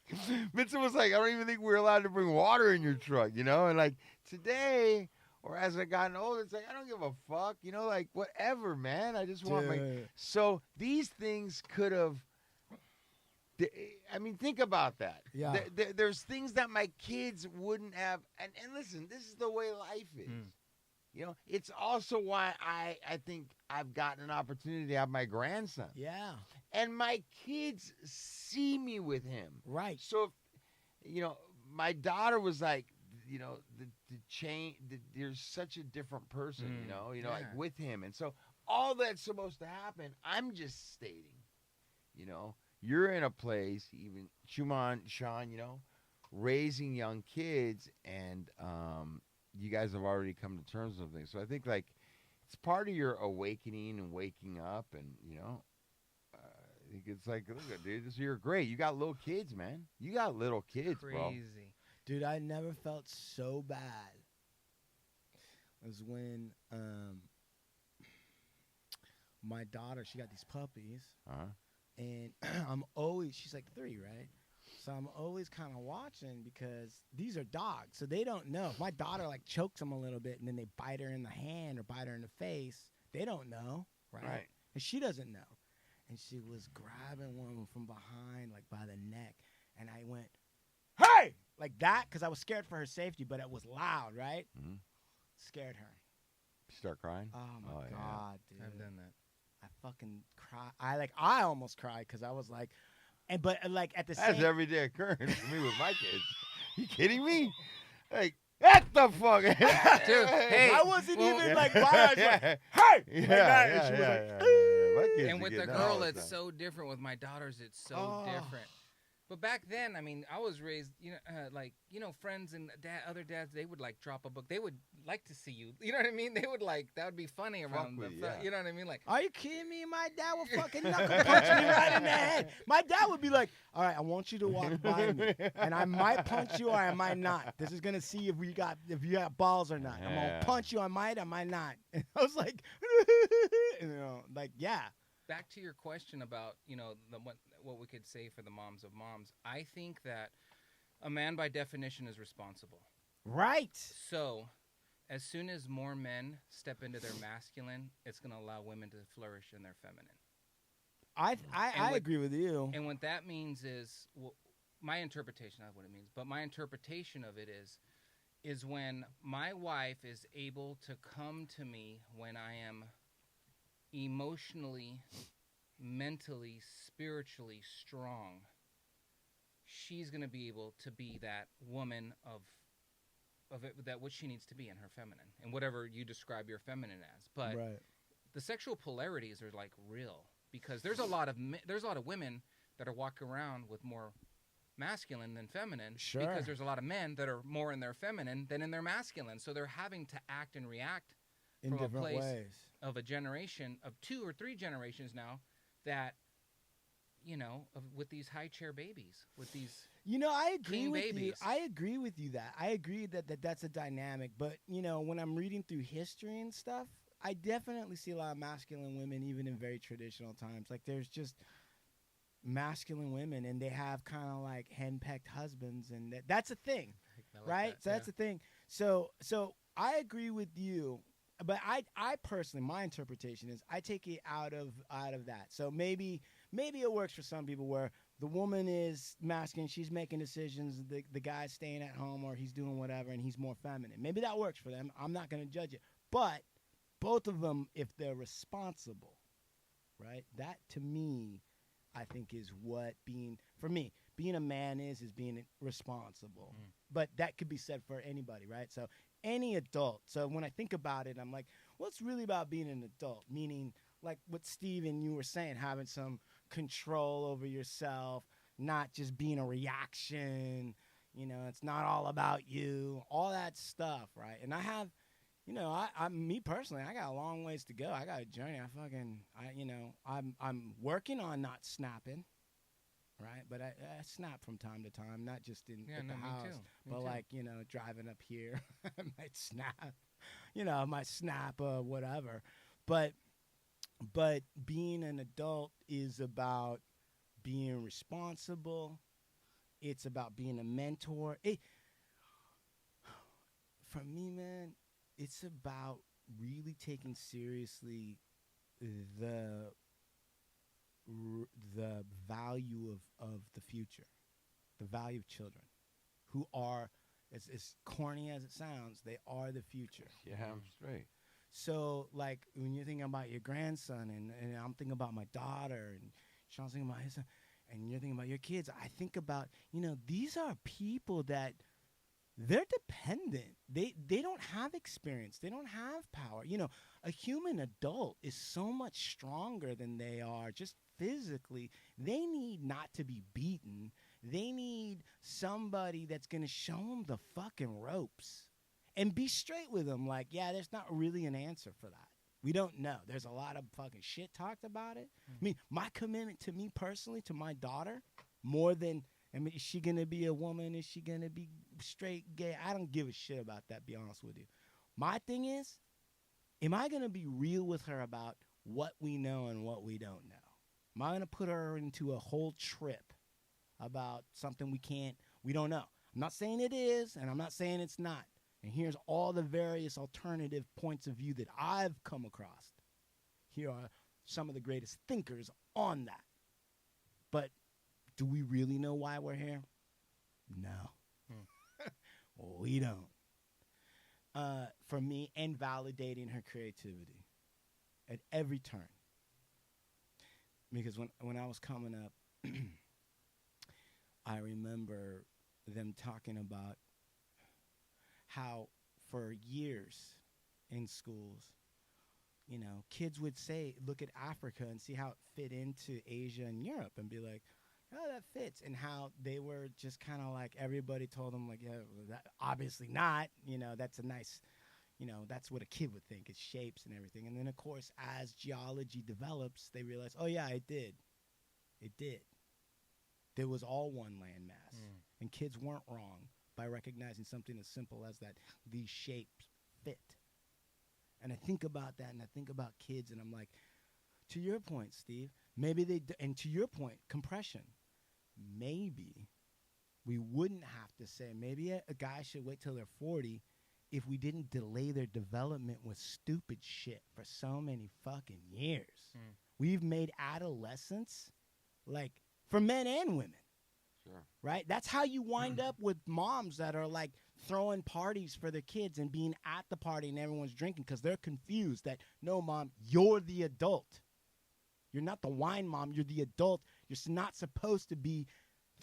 Vincent was like, I don't even think we're allowed to bring water in your truck, And like today, or as I gotten older, it's like, I don't give a fuck, like whatever, man. I just want my. So these things could have. I mean, think about that. Yeah. There's things that my kids wouldn't have. And listen, this is the way life is. It's also why I think I've gotten an opportunity to have my grandson. Yeah. And my kids see me with him. Right. So, my daughter was like, the change, there's such a different person, like with him. And so all that's supposed to happen, I'm just stating, you're in a place, even Sean, raising young kids, and you guys have already come to terms with things. So I think like it's part of your awakening and waking up, and I think it's like, look, dude, you're great. You got little kids, man. You got little kids, bro. Crazy. Dude, I never felt so bad as when my daughter, she got these puppies. Uh-huh. And she's like 3, right? So I'm always kind of watching because these are dogs. So they don't know. If my daughter like chokes them a little bit and then they bite her in the hand or bite her in the face, they don't know, right? And she doesn't know. And she was grabbing one from behind, like by the neck. And I went, hey! Like that, because I was scared for her safety, but it was loud, right? Mm-hmm. Scared her. You start crying? Oh, my God, dude. I've done that. I fucking cry. I almost cried because I was like, but at the same. That's everyday occurrence for me with my kids. You kidding me? Like, what the fuck? Dude, hey. I wasn't even like, by. I was like, hey! Like that, and she was like, My kids And are with the getting girl, all the it's time. so different. With my daughters, it's so Oh. different. But back then, I mean, I was raised, friends and other dads, they would like drop a book. They would like to see you. You know what I mean? They would like, that would be funny around with the, you, yeah. you know what I mean? Like, are you kidding me? My dad would fucking knuckle punch me right in the head. My dad would be like, all right, I want you to walk by me. And I might punch you or I might not. This is going to see if you got balls or not. I'm going to punch you, I might not. And I was like, yeah. back to your question about, what we could say for the moms of moms. I think that a man by definition is responsible. Right. So as soon as more men step into their masculine, it's going to allow women to flourish in their feminine. I agree with you. And what that means is, my interpretation, not what it means, but my interpretation of it is when my wife is able to come to me when I am emotionally, mentally, spiritually strong, she's going to be able to be that woman of it, that what she needs to be in her feminine, and whatever you describe your feminine as. But the sexual polarities are like real, because there's a lot of women that are walking around with more masculine than feminine, because there's a lot of men that are more in their feminine than in their masculine, so they're having to act and react in from different a place ways. Of a generation of 2 or 3 generations now, that with these high chair babies, with these I agree king with babies. you. I agree with you that I agree that that's a dynamic. But when I'm reading through history and stuff, I definitely see a lot of masculine women, even in very traditional times. Like there's just masculine women, and they have kind of like henpecked husbands, and that's a thing, right? So that's a thing. So I agree with you. But I personally, my interpretation is I take it out of that. So maybe it works for some people where the woman is masculine, she's making decisions, the guy's staying at home or he's doing whatever and he's more feminine. Maybe that works for them. I'm not going to judge it. But both of them, if they're responsible, right? That to me, I think is what being a man is being responsible. But that could be said for anybody, right? So any adult. So when I think about it, I'm like, well, it's really about being an adult, meaning like what Steven, you were saying, having some control over yourself, not just being a reaction. It's not all about you, all that stuff, right? And I have, me personally, I got a long ways to go. I got a journey. I'm working on not snapping. Right, but I snap from time to time, not just at the house, but like driving up here, I might snap. might snap or whatever. But being an adult is about being responsible. It's about being a mentor. For me, man, it's about really taking seriously the value of the future, the value of children, who are, as corny as it sounds, they are the future. Yeah, I'm straight. So, like, when you're thinking about your grandson, and I'm thinking about my daughter, and Sean's thinking about his son, and you're thinking about your kids, I think about, these are people that they're dependent. They don't have experience. They don't have power. A human adult is so much stronger than they are just physically. They need not to be beaten. They need somebody that's going to show them the fucking ropes and be straight with them. Like, yeah, there's not really an answer for that. We don't know. There's a lot of fucking shit talked about it. I mean, my commitment to me personally, to my daughter, more than, is she going to be a woman? Is she going to be straight, gay? I don't give a shit about that, be honest with you. My thing is, am I going to be real with her about what we know and what we don't know? Am I going to put her into a whole trip about something we don't know? I'm not saying it is, and I'm not saying it's not. And here's all the various alternative points of view that I've come across. Here are some of the greatest thinkers on that. But do we really know why we're here? No. We don't. For me, and validating her creativity at every turn. Because when I was coming up, I remember them talking about how for years in schools, kids would say, look at Africa and see how it fit into Asia and Europe and be like, oh, that fits. And how they were just kind of like, everybody told them, like, yeah, that, obviously not. That's a nice, that's what a kid would think. It's shapes and everything. And then, of course, as geology develops, they realize, oh, yeah, it did. It did. There was all one landmass. And kids weren't wrong by recognizing something as simple as that these shapes fit. And I think about that, and I think about kids, and I'm like, to your point, Steve, maybe and to your point, compression, maybe we wouldn't have to say, maybe a guy should wait till they're 40 if we didn't delay their development with stupid shit for so many fucking years. We've made adolescence, like, for men and women. Sure. Right? That's how you wind up with moms that are like throwing parties for their kids and being at the party and everyone's drinking because they're confused that, no, mom, you're the adult. You're not the wine mom. You're the adult. You're not supposed to be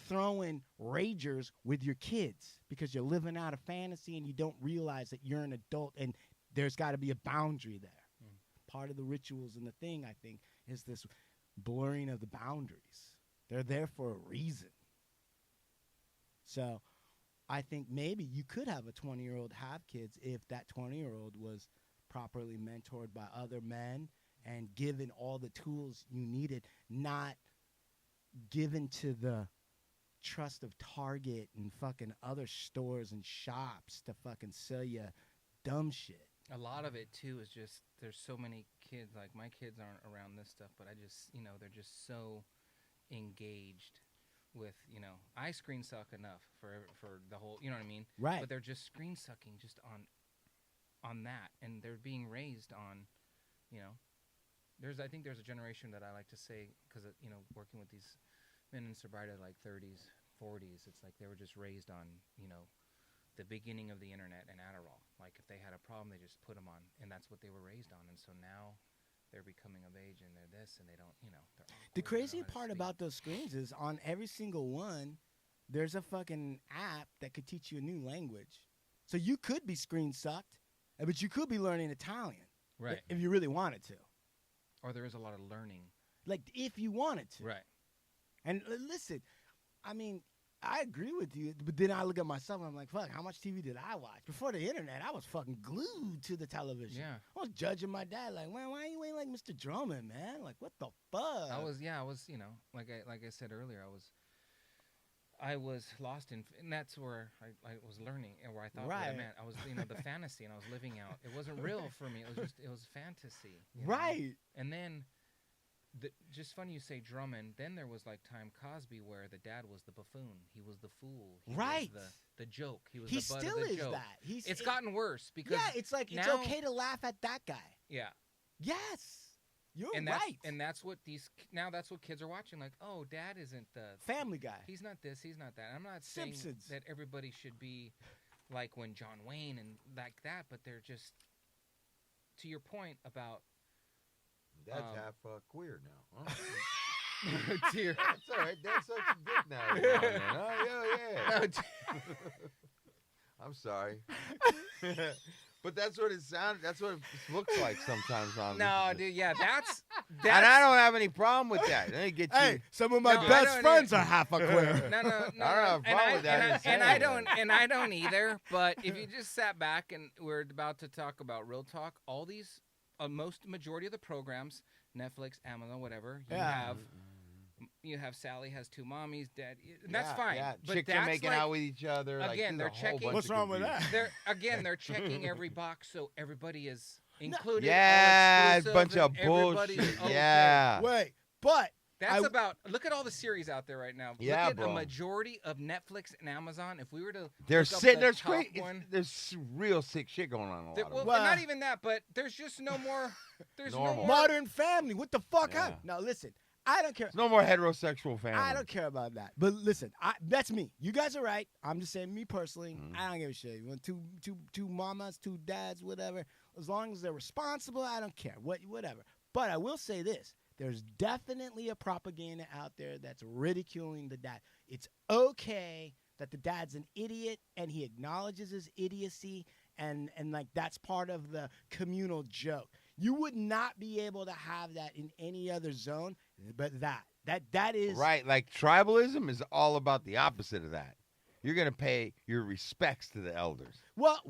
throwing ragers with your kids because you're living out a fantasy and you don't realize that you're an adult and there's got to be a boundary there. Part of the rituals and the thing, I think, is this blurring of the boundaries. They're there for a reason. So I think maybe you could have a 20-year-old have kids if that 20-year-old was properly mentored by other men and given all the tools you needed, not given to the trust of Target and fucking other stores and shops to fucking sell you dumb shit. A lot of it, too, is just there's so many kids. Like, my kids aren't around this stuff, but I just, they're just so engaged with, I screen suck enough for the whole, you know what I mean? Right. But they're just screen sucking just on that. And they're being raised on, I think there's a generation that I like to say, because, working with these men in sobriety like 30s, 40s, it's like they were just raised on, the beginning of the internet and Adderall. Like, if they had a problem, they just put them on, and that's what they were raised on. And so now they're becoming of age, and they're this, and they don't, they're the crazy part about those screens is on every single one, there's a fucking app that could teach you a new language. So you could be screen sucked, but you could be learning Italian. Right. If you really wanted to. Or there is a lot of learning. Like, if you wanted to. Right. And listen, I mean, I agree with you, but then I look at myself and I'm like, fuck, how much TV did I watch? Before the internet, I was fucking glued to the television. Yeah. I was judging my dad like, man, why you ain't like Mr. Drummond, man? Like, what the fuck? I was, like I said earlier, I was lost in, and that's where I was learning, and where I thought what I Right. meant. I was, the fantasy, and I was living out. It wasn't real for me. It was fantasy. you know? Right. And then, just funny you say Drummond. Then there was like Time Cosby, where the dad was the buffoon. He was the fool. He Right. was the joke. He was He the butt still of the is joke. that. It's gotten worse because yeah, it's like it's now- okay to laugh at that guy. yeah. Yes. You're And right. that's what that's what kids are watching. Like, oh, dad isn't the Family Guy. He's not this. He's not that. I'm not saying Simpsons. that everybody should be like when John Wayne and like that, but they're just, to your point about That's half queer now. Huh? to That's all right. That's such a good now. Oh, yeah. I'm sorry. But that's what it sounds. That's what it looks like sometimes on. no, dude, yeah, that's And I don't have any problem with that. Let me get you. Hey, some of my No, I best don't friends are half a queer. no, I don't have a problem with that. and I don't either. But if you just sat back and we're about to talk about real talk, all these, majority of the programs, Netflix, Amazon, whatever, you have Sally has two mommies, dad. And that's fine. Yeah, But chicks that's are making like, out with each other. again, they're there's a whole checking- bunch What's of wrong with confusion. that? they're checking every box so everybody is included. Yeah, all it's a exclusive, bunch of and everybody's bullshit. okay. Yeah. Wait, but That's look at all the series out there right now. Yeah, look at bro. a majority of Netflix and Amazon. If we were to They're look up sitting the there top great. one, There's real sick shit going on. In a lot there- of well, them. Well- not even that, but there's just no more. There's no Normal. more. Modern Family, what the fuck Yeah. happened? Now listen, I don't care. There's no more heterosexual families. I don't care about that. But listen, that's me. You guys are right. I'm just saying, me personally, I don't give a shit. You want two mamas, two dads, whatever. As long as they're responsible, I don't care. Whatever. But I will say this: there's definitely a propaganda out there that's ridiculing the dad. It's okay that the dad's an idiot and he acknowledges his idiocy, and like that's part of the communal joke. You would not be able to have that in any other zone, but that is Right, like tribalism is all about the opposite of that. You're gonna pay your respects to the elders. Well,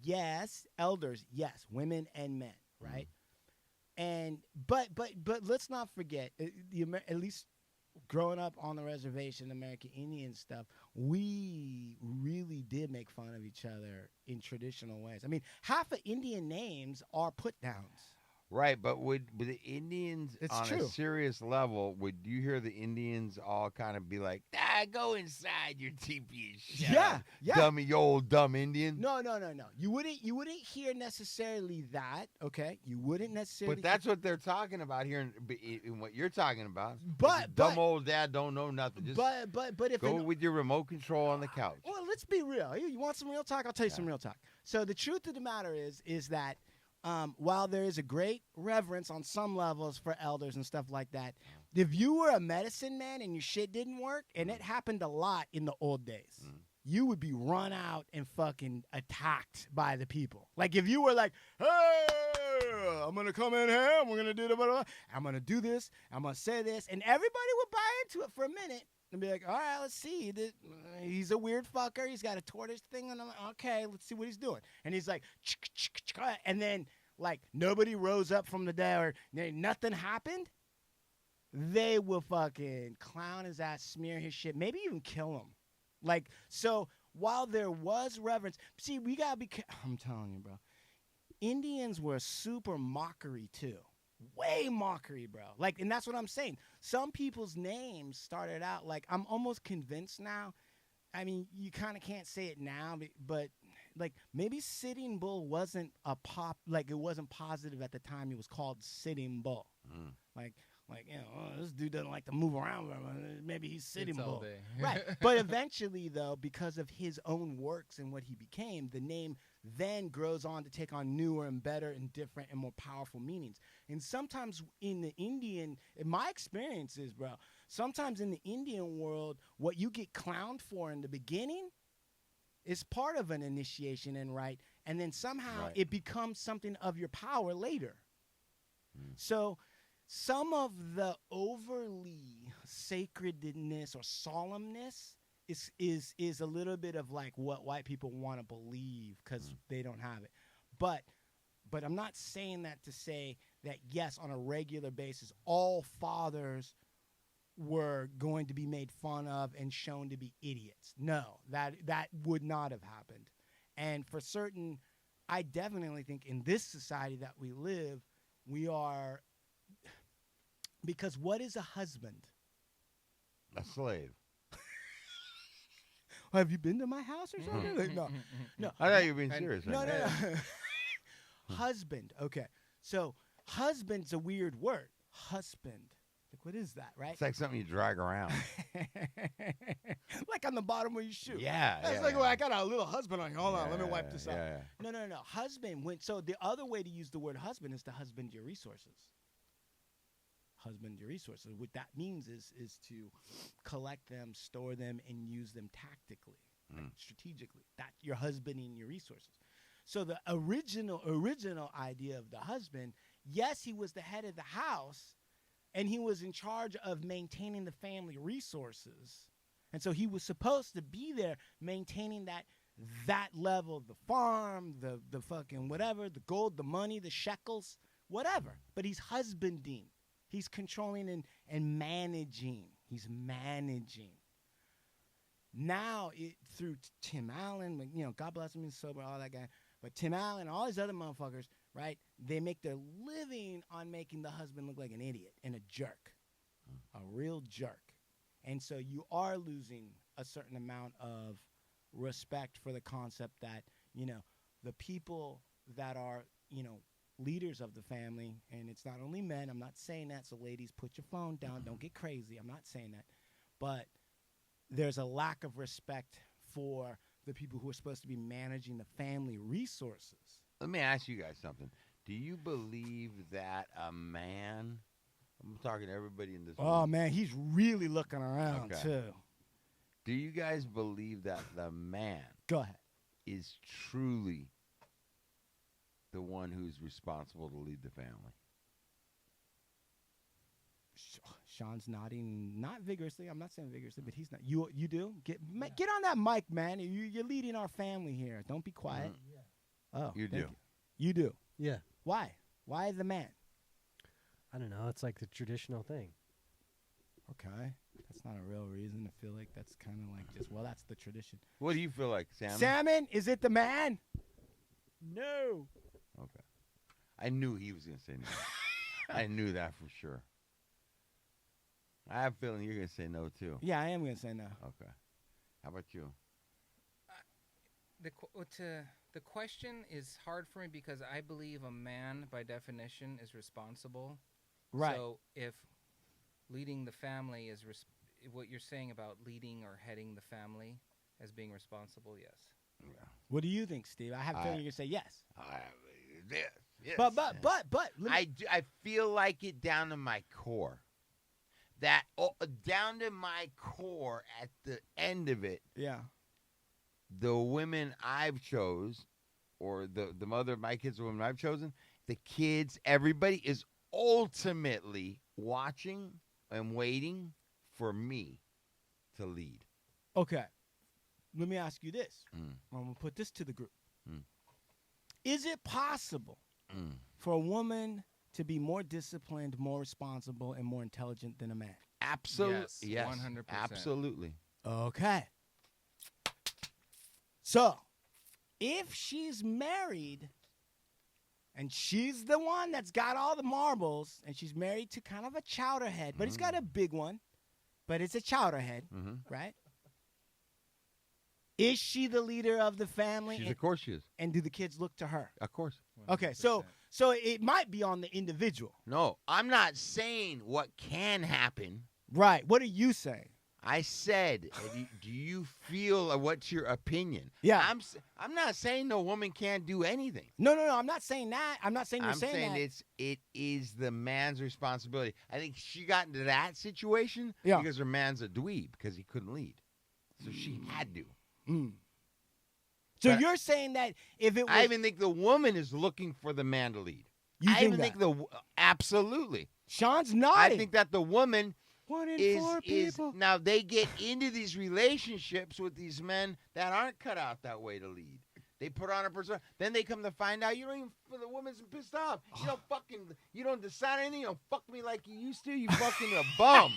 yes, elders, yes, women and men, right? And but let's not forget, at least growing up on the reservation, American Indian stuff, we really did make fun of each other in traditional ways. I mean, half of Indian names are put downs. Right, but would the Indians It's on true. a serious level, would you hear the Indians all kind of be like, go inside your teepee and shut Yeah, up, yeah. dummy, you old dumb Indian? No. You wouldn't hear necessarily that, okay? You wouldn't necessarily. But that's what they're talking about here in what you're talking about. But- dumb but- old dad don't know nothing. Just but if go an- with your remote control on the couch. Well, let's be real. You want some real talk? I'll tell you some real talk. So the truth of the matter is that while there is a great reverence on some levels for elders and stuff like that, if you were a medicine man and your shit didn't work, and it happened a lot in the old days, you would be run out and fucking attacked by the people. Like if you were like, hey, I'm going to come in here, and we're going to do I'm going to do this, I'm going to say this, and everybody would buy into it for a minute. And be like, all right, let's see. He's a weird fucker. He's got a tortoise thing. And I'm like, okay, let's see what he's doing. And he's like, and then, like, nobody rose up from the dead or nothing happened. They will fucking clown his ass, smear his shit, maybe even kill him. Like, so while there was reverence, see, we got to be I'm telling you, bro. Indians were super mockery, too. Way mockery, bro. Like, and that's what I'm saying. Some people's names started out like, I'm almost convinced now. I mean, you kind of can't say it now, but like maybe Sitting Bull wasn't it wasn't positive at the time. It was called Sitting Bull. Like, this dude doesn't like to move around. Maybe he's Sitting It's all Bull. day. Right. But eventually, though, because of his own works and what he became, the name then grows on to take on newer and better and different and more powerful meanings. And sometimes in the Indian, in my experiences, bro, sometimes in the Indian world, what you get clowned for in the beginning is part of an initiation and rite, and then somehow it becomes something of your power later. So some of the overly sacredness or solemnness is a little bit of like what white people want to believe because they don't have it. But I'm not saying that to say that, yes, on a regular basis, all fathers were going to be made fun of and shown to be idiots. No, that would not have happened. And for certain, I definitely think in this society that we live, we are, because what is a husband? A slave. Have you been to my house or something? Like, no. I thought you were being serious. No, right no, now. no. Husband. Okay. So husband's a weird word. Husband. Like, what is that, right? It's like something you drag around. Like on the bottom of your shoe. Yeah. It's yeah, like, yeah. well, I got a little husband on here. Hold on, let me wipe this yeah, up. yeah. No. Husband. So the other way to use the word husband is to husband your resources. Husband your resources. What that means is to collect them, store them, and use them tactically, like strategically. That you're husbanding your resources. So the original idea of the husband, yes, he was the head of the house, and he was in charge of maintaining the family resources. And so he was supposed to be there maintaining that level of the farm, the fucking whatever, the gold, the money, the shekels, whatever. But he's husbanding. He's controlling and managing. He's managing. Now, through Tim Allen, God bless him, he's sober, all that guy. But Tim Allen, all these other motherfuckers, right, they make their living on making the husband look like an idiot and a jerk, a real jerk. And so you are losing a certain amount of respect for the concept that, the people that are, leaders of the family, and it's not only men. I'm not saying that, so ladies, put your phone down. Don't get crazy. I'm not saying that. But there's a lack of respect for the people who are supposed to be managing the family resources. Let me ask you guys something. Do you believe that a man, I'm talking to everybody in this room. Oh, man, he's really looking around, Okay. too. Do you guys believe that the man Go ahead. is truly the one who's responsible to lead the family? Sean's nodding, not vigorously. I'm not saying vigorously, but he's not. You do? Get on that mic, man. You're leading our family here. Don't be quiet. Oh, You thank do. You do. Yeah. Why? Why the man? I don't know. It's like the traditional thing. Okay. That's not a real reason to feel like that's kind of like just, well, that's the tradition. What do you feel like, Sam? Salmon, is it the man? No. Okay. I knew he was going to say no. I knew that for sure. I have a feeling you're going to say no, too. Yeah, I am going to say no. Okay. How about you? The question is hard for me because I believe a man, by definition, is responsible. Right. So if leading the family is what you're saying about leading or heading the family as being responsible, yes. Yeah. What do you think, Steve? I have a feeling you're going to say yes. Yes. But I feel like it down to my core. That down to my core at the end of it, yeah. the women I've chose, or the mother of my kids, the women I've chosen, the kids, everybody is ultimately watching and waiting for me to lead. Okay. Let me ask you this. Mm. I'm going to put this to the group. Mm. Is it possible for a woman to be more disciplined, more responsible, and more intelligent than a man? Absolutely. Yes, Yes. 100%. Absolutely. Okay. So, if she's married and she's the one that's got all the marbles and she's married to kind of a chowderhead, but he's got a big one, but it's a chowderhead, right? Is she the leader of the family? Of course she is. And do the kids look to her? Of course. 100%. Okay, so it might be on the individual. No, I'm not saying what can happen. Right. What are you saying? I said, do you feel, what's your opinion? Yeah. I'm not saying no woman can't do anything. No. I'm not saying that. I'm not saying you're I'm saying that. it is the man's responsibility. I think she got into that situation Yeah. because her man's a dweeb because he couldn't lead. So she had to. So But you're saying that if it was... I even think the woman is looking for the man to lead. You I think even that? think absolutely. Sean's nodding. I think that the woman 1 in is 4 people. now they get into these relationships with these men that aren't cut out that way to lead. They put on a persona. Then they come to find out you don't even. The woman's pissed off. You don't decide anything. You don't fuck me like you used to. You fucking a bum.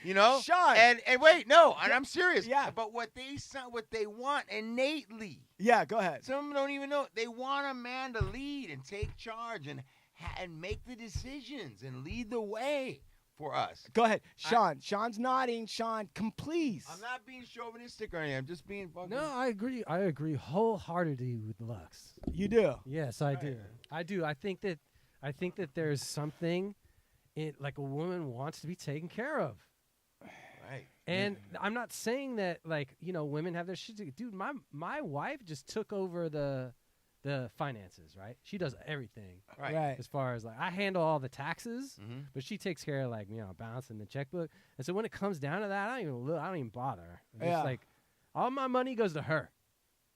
You know, Sean. and wait, no, and I'm serious. Yeah. But what they want innately. Yeah, go ahead. Some of them don't even know. They want a man to lead and take charge and make the decisions and lead the way for us. Go ahead, Sean. Sean's nodding. Sean, please. I'm not being chauvinistic or anything. I'm just being fucking. No, I agree. I agree wholeheartedly with Lux. You do. Yes, I do. I do. I think that there's something, like a woman wants to be taken care of. Right. And I'm not saying that, like, women have their shit together. Dude, my wife just took over the finances, right? She does everything. Right. As far as, like, I handle all the taxes, Mhm. but she takes care of, like, balancing the checkbook. And so when it comes down to that, I don't even bother. It's Yeah. like, all my money goes to her.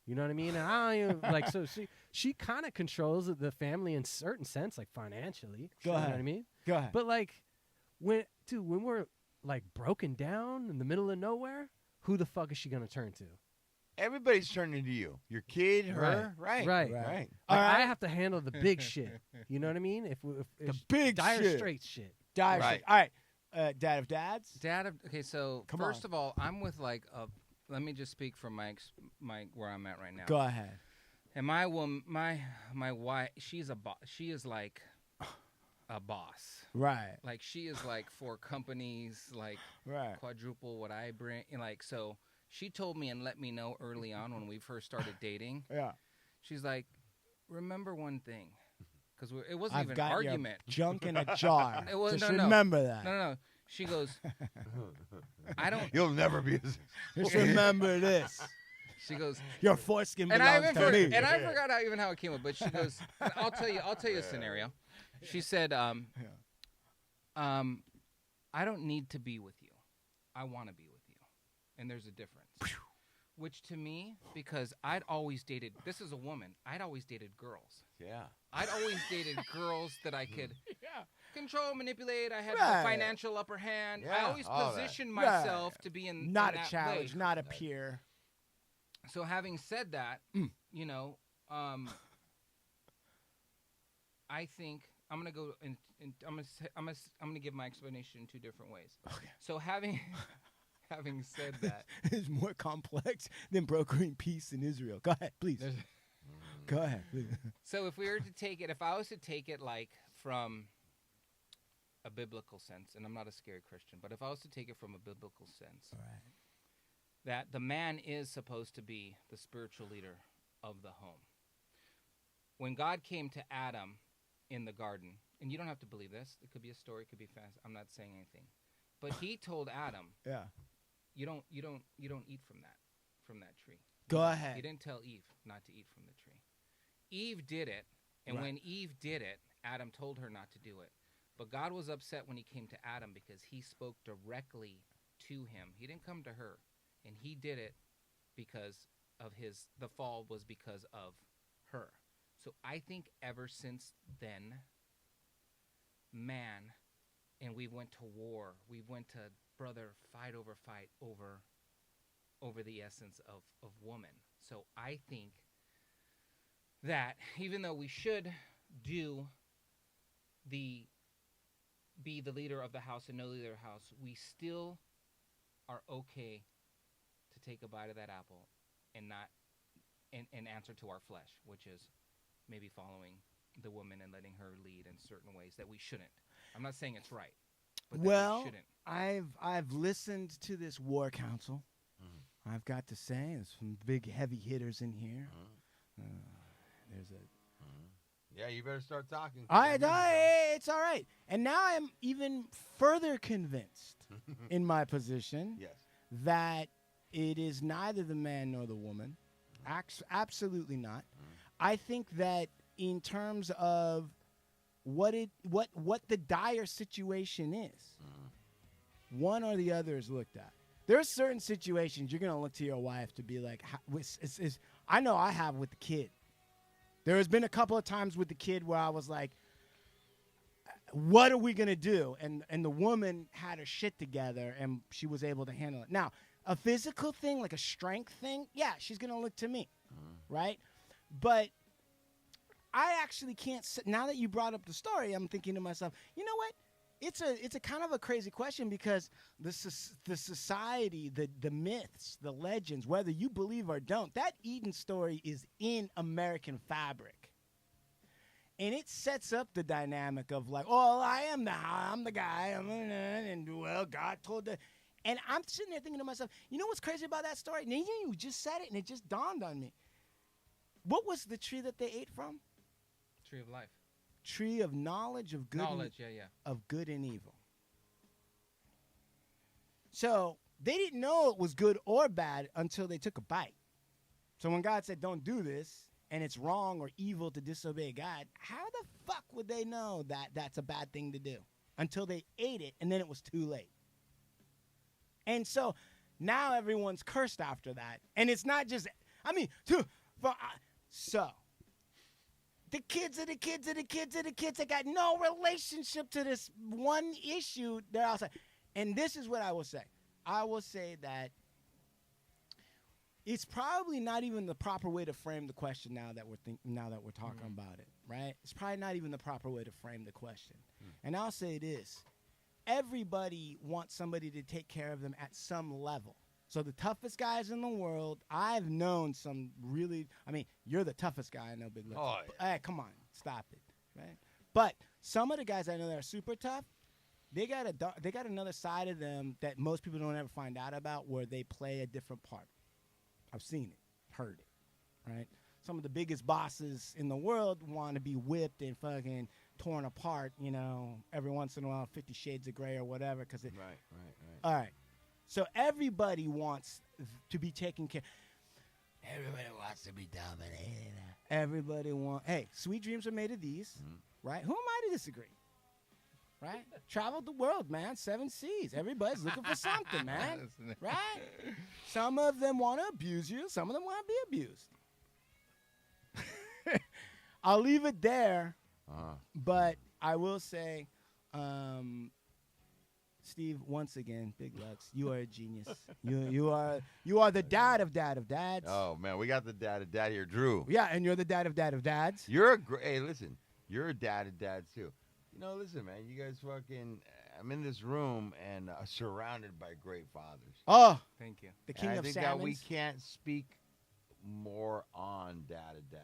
You know what I mean? And I don't even, like, so she kind of controls the family in certain sense, like, financially. Go You ahead. know what I mean? Go ahead. But, like, when we're, like, broken down in the middle of nowhere, who the fuck is she gonna turn to? Everybody's turning to you. Your kid, her, right. Right. Right. All Like, right. I have to handle the big shit. You know what I mean? If The big dire shit. straits shit. Dire Right. shit. All right. Dad of dads. Okay, so Come first on. of all, I'm with like let me just speak from my where I'm at right now. Go ahead. And my woman, my wife, she is like a boss. Right. Like she is like for companies like Right. quadruple what I bring. And like so, she told me and let me know early on when we first started dating. Yeah. She's like, remember one thing, because it wasn't I've even got an argument. your junk in a jar. It was- Just no, no. remember that. No. She goes, I don't. You'll never be as. Just remember this. She goes, Your foreskin and I belongs even to me. and I forgot how it came up. But she goes, I'll tell you a scenario. She said, I don't need to be with you. I want to be with you, and there's a difference. Which to me, because I'd always dated. This is a woman. I'd always dated girls. Yeah. I'd always dated girls that I could Yeah. control, manipulate. I had Right. the financial upper hand. I Yeah, always all that. positioned Right. myself to be in Not in a that challenge, way. not a peer. So having said that, I think I'm gonna go and I'm gonna give my explanation in two different ways. Okay. So having said that, It's more complex than brokering peace in Israel. Go ahead, please. Go ahead, please. so if I was to take it like from a biblical sense, and I'm not a scary Christian, but if I was to take it from a biblical sense, All right. that the man is supposed to be the spiritual leader of the home. When God came to Adam in the garden, and you don't have to believe this, it could be a story, it could be fast. I'm not saying anything, but he told Adam, Yeah. you don't eat from that tree. Go ahead. He didn't tell Eve not to eat from the tree. Eve did it, and Right. when Eve did it, Adam told her not to do it. But God was upset when he came to Adam because he spoke directly to him. He didn't come to her, and he did it because of the fall was because of her. So I think ever since then, man, and we went to war. We went to fight over the essence of woman. So I think that even though we should be the leader of the house and no leader of the house, we still are okay to take a bite of that apple and not and answer to our flesh, which is maybe following the woman and letting her lead in certain ways that we shouldn't. I'm not saying it's right, but that Well, we shouldn't. I've listened to this war council. I've got to say, there's some big heavy hitters in here. There's a. Yeah, you better start talking. It's all right. And now I'm even further convinced in my position Yes. that it is neither the man nor the woman. Absolutely not. I think that in terms of what the dire situation is, one or the other is looked at. There are certain situations you're gonna look to your wife to be like, I know I have with the kid. There has been a couple of times with the kid where I was like, what are we going to do? And the woman had her shit together, and she was able to handle it. Now, a physical thing, like a strength thing, yeah, she's going to look to me, right? But I actually can't – now that you brought up the story, I'm thinking to myself, you know what? it's a kind of a crazy question because the society, the myths, the legends, whether you believe or don't, that Eden story is in American fabric. And it sets up the dynamic of like, oh, I'm the guy, and well, God told the, and I'm sitting there thinking to myself, you know what's crazy about that story? Now, you just said it, and it just dawned on me. What was the tree that they ate from? Tree of life. Tree of knowledge of good. Of good and evil. So they didn't know it was good or bad until they took a bite. So when God said, "Don't do this," and it's wrong or evil to disobey God, how the fuck would they know that that's a bad thing to do? Until they ate it, and then it was too late. And so now everyone's cursed after that. And it's not just, so the kids are the kids are the kids are the kids that got no relationship to this one issue. They're outside. And this is what I will say. I will say that it's probably not even the proper way to frame the question now that we're talking about it, right? It's probably not even the proper way to frame the question. And I'll say this. Everybody wants somebody to take care of them at some level. So the toughest guys in the world, I've known some really, you're the toughest guy I know, Big Lips. Oh, yeah. Hey, come on, stop it, right? But some of the guys I know that are super tough, they got another side of them that most people don't ever find out about where they play a different part. I've seen it, heard it, right? Some of the biggest bosses in the world want to be whipped and fucking torn apart, every once in a while, 50 Shades of Grey or whatever. Right. All right. So everybody wants to be taken care. Everybody wants to be dominated. Everybody hey, sweet dreams are made of these, right? Who am I to disagree? Right? Traveled the world, man. 7 seas. Everybody's looking for something, man. Right? Some of them want to abuse you. Some of them want to be abused. I'll leave it there. But I will say, Steve, once again, Big Lux, you are a genius. You are the dad of dads. Oh man, we got the dad of dad here, Drew. Yeah, and you're the dad of dads. Hey, listen, you're a dad of dads too. Listen, man, you guys fucking. I'm in this room and surrounded by great fathers. Oh, thank you. The king and of I think salmons. that we can't speak more on dad of dads.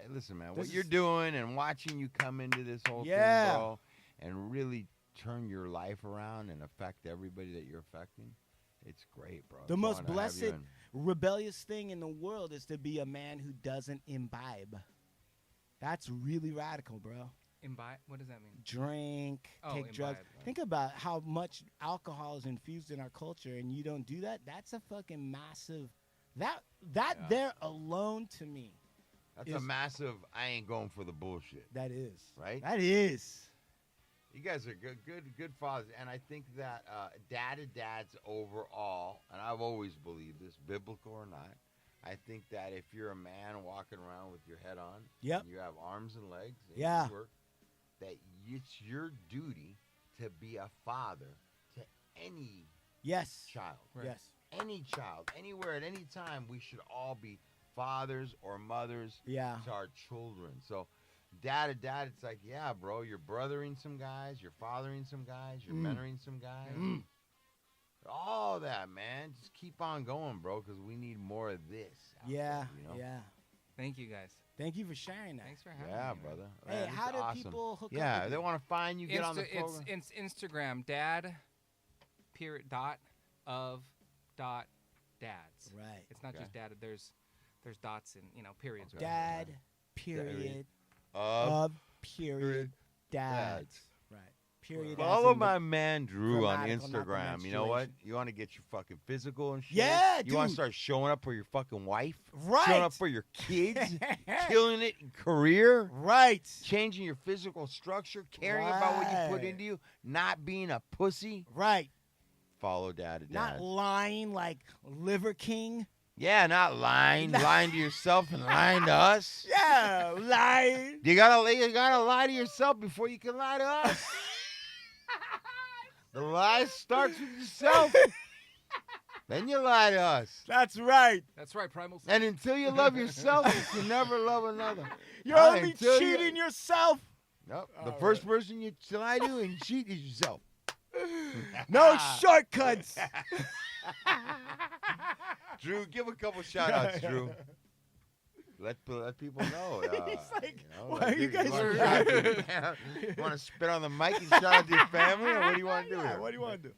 Listen, man, what you're doing and watching you come into this whole thing, bro, and really turn your life around and affect everybody that you're affecting. It's great, bro. The most blessed, rebellious thing in the world is to be a man who doesn't imbibe. That's really radical, bro. Imbibe? What does that mean? Drink, take drugs. Right. Think about how much alcohol is infused in our culture, and you don't do that. That's a fucking massive. There alone to me. That's a massive. I ain't going for the bullshit. That is right. That is. You guys are good fathers, and I think that dad of dads overall, and I've always believed this, biblical or not. I think that if you're a man walking around with your head on, and you have arms and legs, and you work, that it's your duty to be a father to any child. Right. Yes. Any child, anywhere, at any time, we should all be fathers or mothers to our children. So, dad, it's like, yeah, bro, you're brothering some guys, you're fathering some guys, you're mentoring some guys. All that, man. Just keep on going, bro, because we need more of this. Yeah. Thank you, guys. Thank you for sharing that. Thanks for having me. Yeah, brother. Hey, man, how do awesome. people hook up with Yeah, they want to find you, get on the program. It's Instagram, dad, .of dads. Right. It's not just dad. There's dots and periods. Okay. Dad, period, of dads. Right. Period. Follow my man Drew on Instagram. You know what? You want to get your fucking physical and shit? Yeah, You want to start showing up for your fucking wife? Right. Showing up for your kids? Killing it in career? Right. Changing your physical structure? Caring about what you put into you? Not being a pussy? Right. Follow dad to dad. Not lying like Liver King. Yeah, not lying. Lying to yourself and lying to us. Yeah, lying. You gotta lie to yourself before you can lie to us. The lie starts with yourself. Then you lie to us. That's right. That's right, Primal. And until you love yourself, you can never love another. You're only cheating yourself. Nope. The first person you lie to and cheat is yourself. No shortcuts. Drew, give a couple shout outs, Drew. Let people know. He's like, why let are you people- guys You want to spit on the mic and shout out to your family, or what do you want to do Yeah, here? what do you want to do?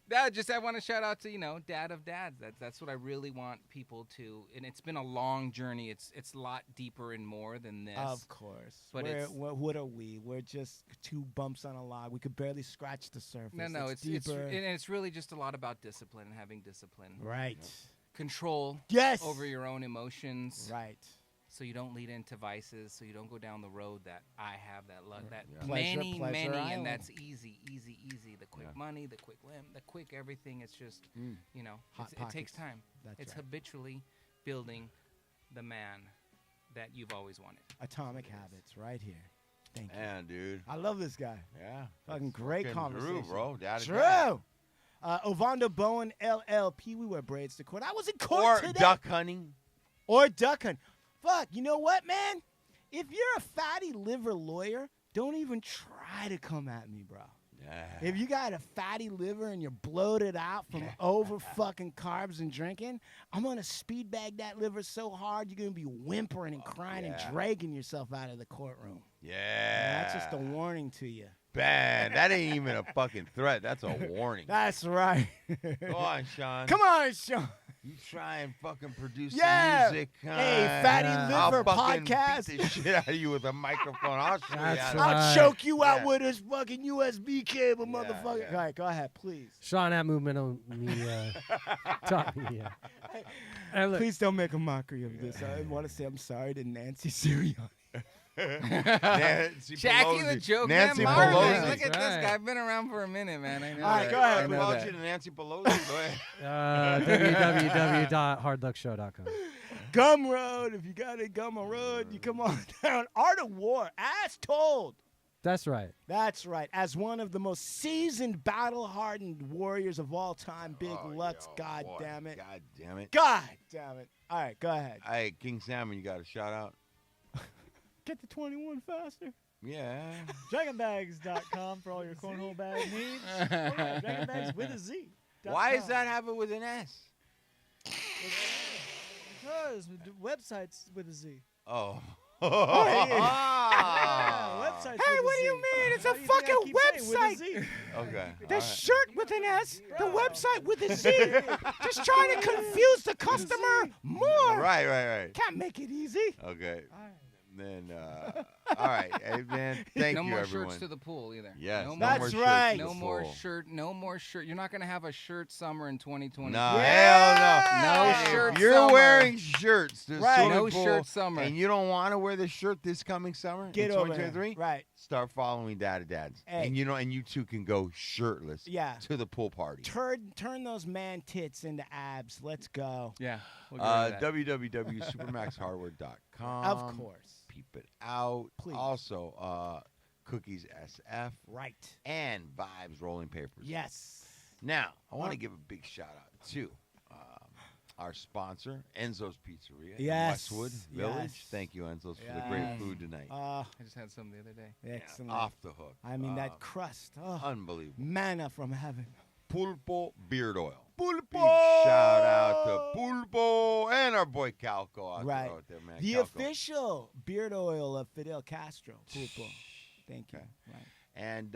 I want to shout out to dad of dads. That's what I really want people to. And it's been a long journey. It's a lot deeper and more than this. Of course. But what are we? We're just two bumps on a log. We could barely scratch the surface. No, it's deeper. and it's really just a lot about discipline and having discipline, Right. control Yes. over your own emotions, Right. so you don't lead into vices, so you don't go down the road that I have, that luck, that Yeah. many, Pleasure and Island. that's easy. The quick Yeah. money, the quick limb, the quick everything. It's just, Hot it takes pockets. time. That's It's right. habitually building the man that you've always wanted. Atomic Habits right here. Thank you. Man, dude. I love this guy. Yeah. Fucking That's great fucking conversation. Drew, bro. Dad True. Ovando Bowen, LLP. We wear braids to court. I was in court Or today. duck hunting. Or duck hunt. Fuck, you know what, man? If you're a fatty liver lawyer, don't even try to come at me, bro. Yeah. If you got a fatty liver and you're bloated out from over fucking carbs and drinking, I'm gonna speed bag that liver so hard you're gonna be whimpering and crying yeah. and dragging yourself out of the courtroom. Yeah. And that's just a warning to you. Man, that ain't even a fucking threat. That's a warning. That's right. Go on, Sean. Come on, Sean. You try and fucking produce Yeah. some music. Hey, Fatty Liver I'll fucking Podcast. beat the shit out of you with a microphone. I'll show you That's how to- right. I'll choke you out Yeah. with this fucking USB cable, Yeah, motherfucker. yeah. All right, go ahead, please. Sean at Movement Media. Talk Media. And look, Please don't make a mockery of this. I want to say I'm sorry to Nancy Sirianni. Nancy Jackie the Pelosi. joke Nancy man, Marvin. Pelosi. Look at That's this right. guy. I've been around for a minute, man. I know. All right, that. go ahead, I know Apology that. to Nancy Pelosi. Go ahead. www.hardluckshow.com. Gumroad, if you got a Gumroad, you come on down. Art of War, as told. That's right. That's right. As one of the most seasoned, battle-hardened warriors of all time, Big Oh, Lutz, yo, God boy. damn it. God damn it. God damn it. All right, go ahead. Hey, King Salmon, you got a shout out? Get the 21 faster. Yeah. Dragonbags.com for all your cornhole bag needs. Oh, yeah, Dragonbags with a Z. Why does that happen with an S? Because the website's with a Z. Oh. Yeah, Ah. website's Hey, with a what do you Z. mean? It's a What do you think I fucking keep saying? With a website. Z? Okay. The all right. shirt with an S, the Bro. website with a Z. Just trying to confuse the customer more. Right. Can't make it easy. Okay. All right. Then, all right. Hey, man, thank no you, more everyone. shirts to the pool either. Yes. No That's more shirts right. to the No more full. shirt. No more shirt. You're not gonna have a shirt summer in 2020. No, Yeah. hell no. No And shirt If you're summer. wearing shirts to Right. swimming No pool shirt summer. and you don't want to wear the shirt this coming summer Get in over 2023, it. Right. start following Dada Dads. Hey. And you too can go shirtless Yeah. to the pool party. Turn those man tits into abs. Let's go. Yeah. We'll get rid of that. www.supermaxhardware.com. Of course. Peep it out. Please. Also, Cookies SF Right. and Vibes Rolling Papers. Yes. Now, I want to give a big shout out to our sponsor, Enzo's Pizzeria in Yes, Westwood Village. yes. Thank you, Enzo's, for the Yes. great food tonight. I just had some the other day. Excellent. Off the hook. I mean, that crust. Oh, Unbelievable. manna from heaven. Pulpo Beard Oil. Pulpo. Big shout out to Pulpo and our boy Calco out Right. there, man. The Calco. official beard oil of Fidel Castro. Pulpo. Thank you. Okay. Right. And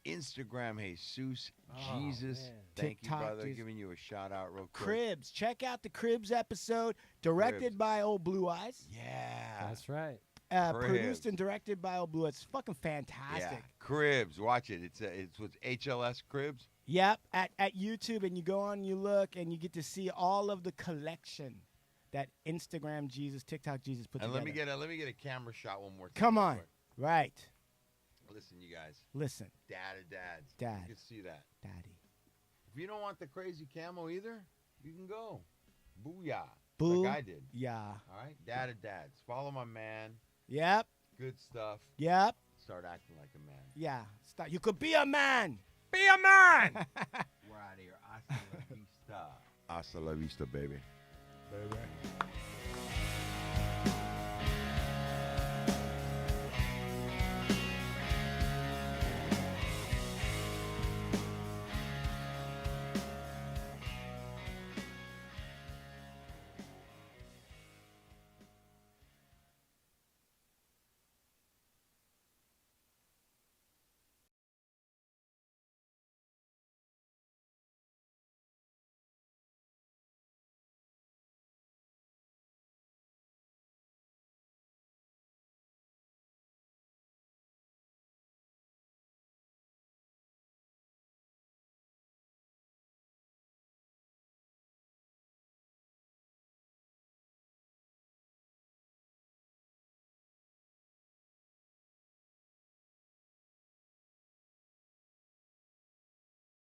Instagram, Jesus, Oh, Jesus. man. Thank TikTok, you, brother. Jesus. Giving you a shout out real quick. Cribs. Check out the Cribs episode, directed Cribs. by Old Blue Eyes. Yeah. That's right. Cribs. Produced and directed by Old Blue Eyes. It's fucking fantastic. Yeah. Cribs. Watch it. It's with HLS Cribs. Yep, at YouTube, and you go on, you look, and you get to see all of the collection that Instagram Jesus, TikTok Jesus put And together. let me get a camera shot one more time. Come real on. quick. Right. Listen, you guys. Listen, Dads. Dad. You can see that. Daddy. If you don't want the crazy camo either, you can go. Booyah. Boo. Like I did. Yeah. All right? Dads. Follow my man. Yep. Good stuff. Yep. Start acting like a man. Yeah. Stop. You could be a man. Be a man. We're out of here. Hasta la vista. Hasta la vista, baby. Baby.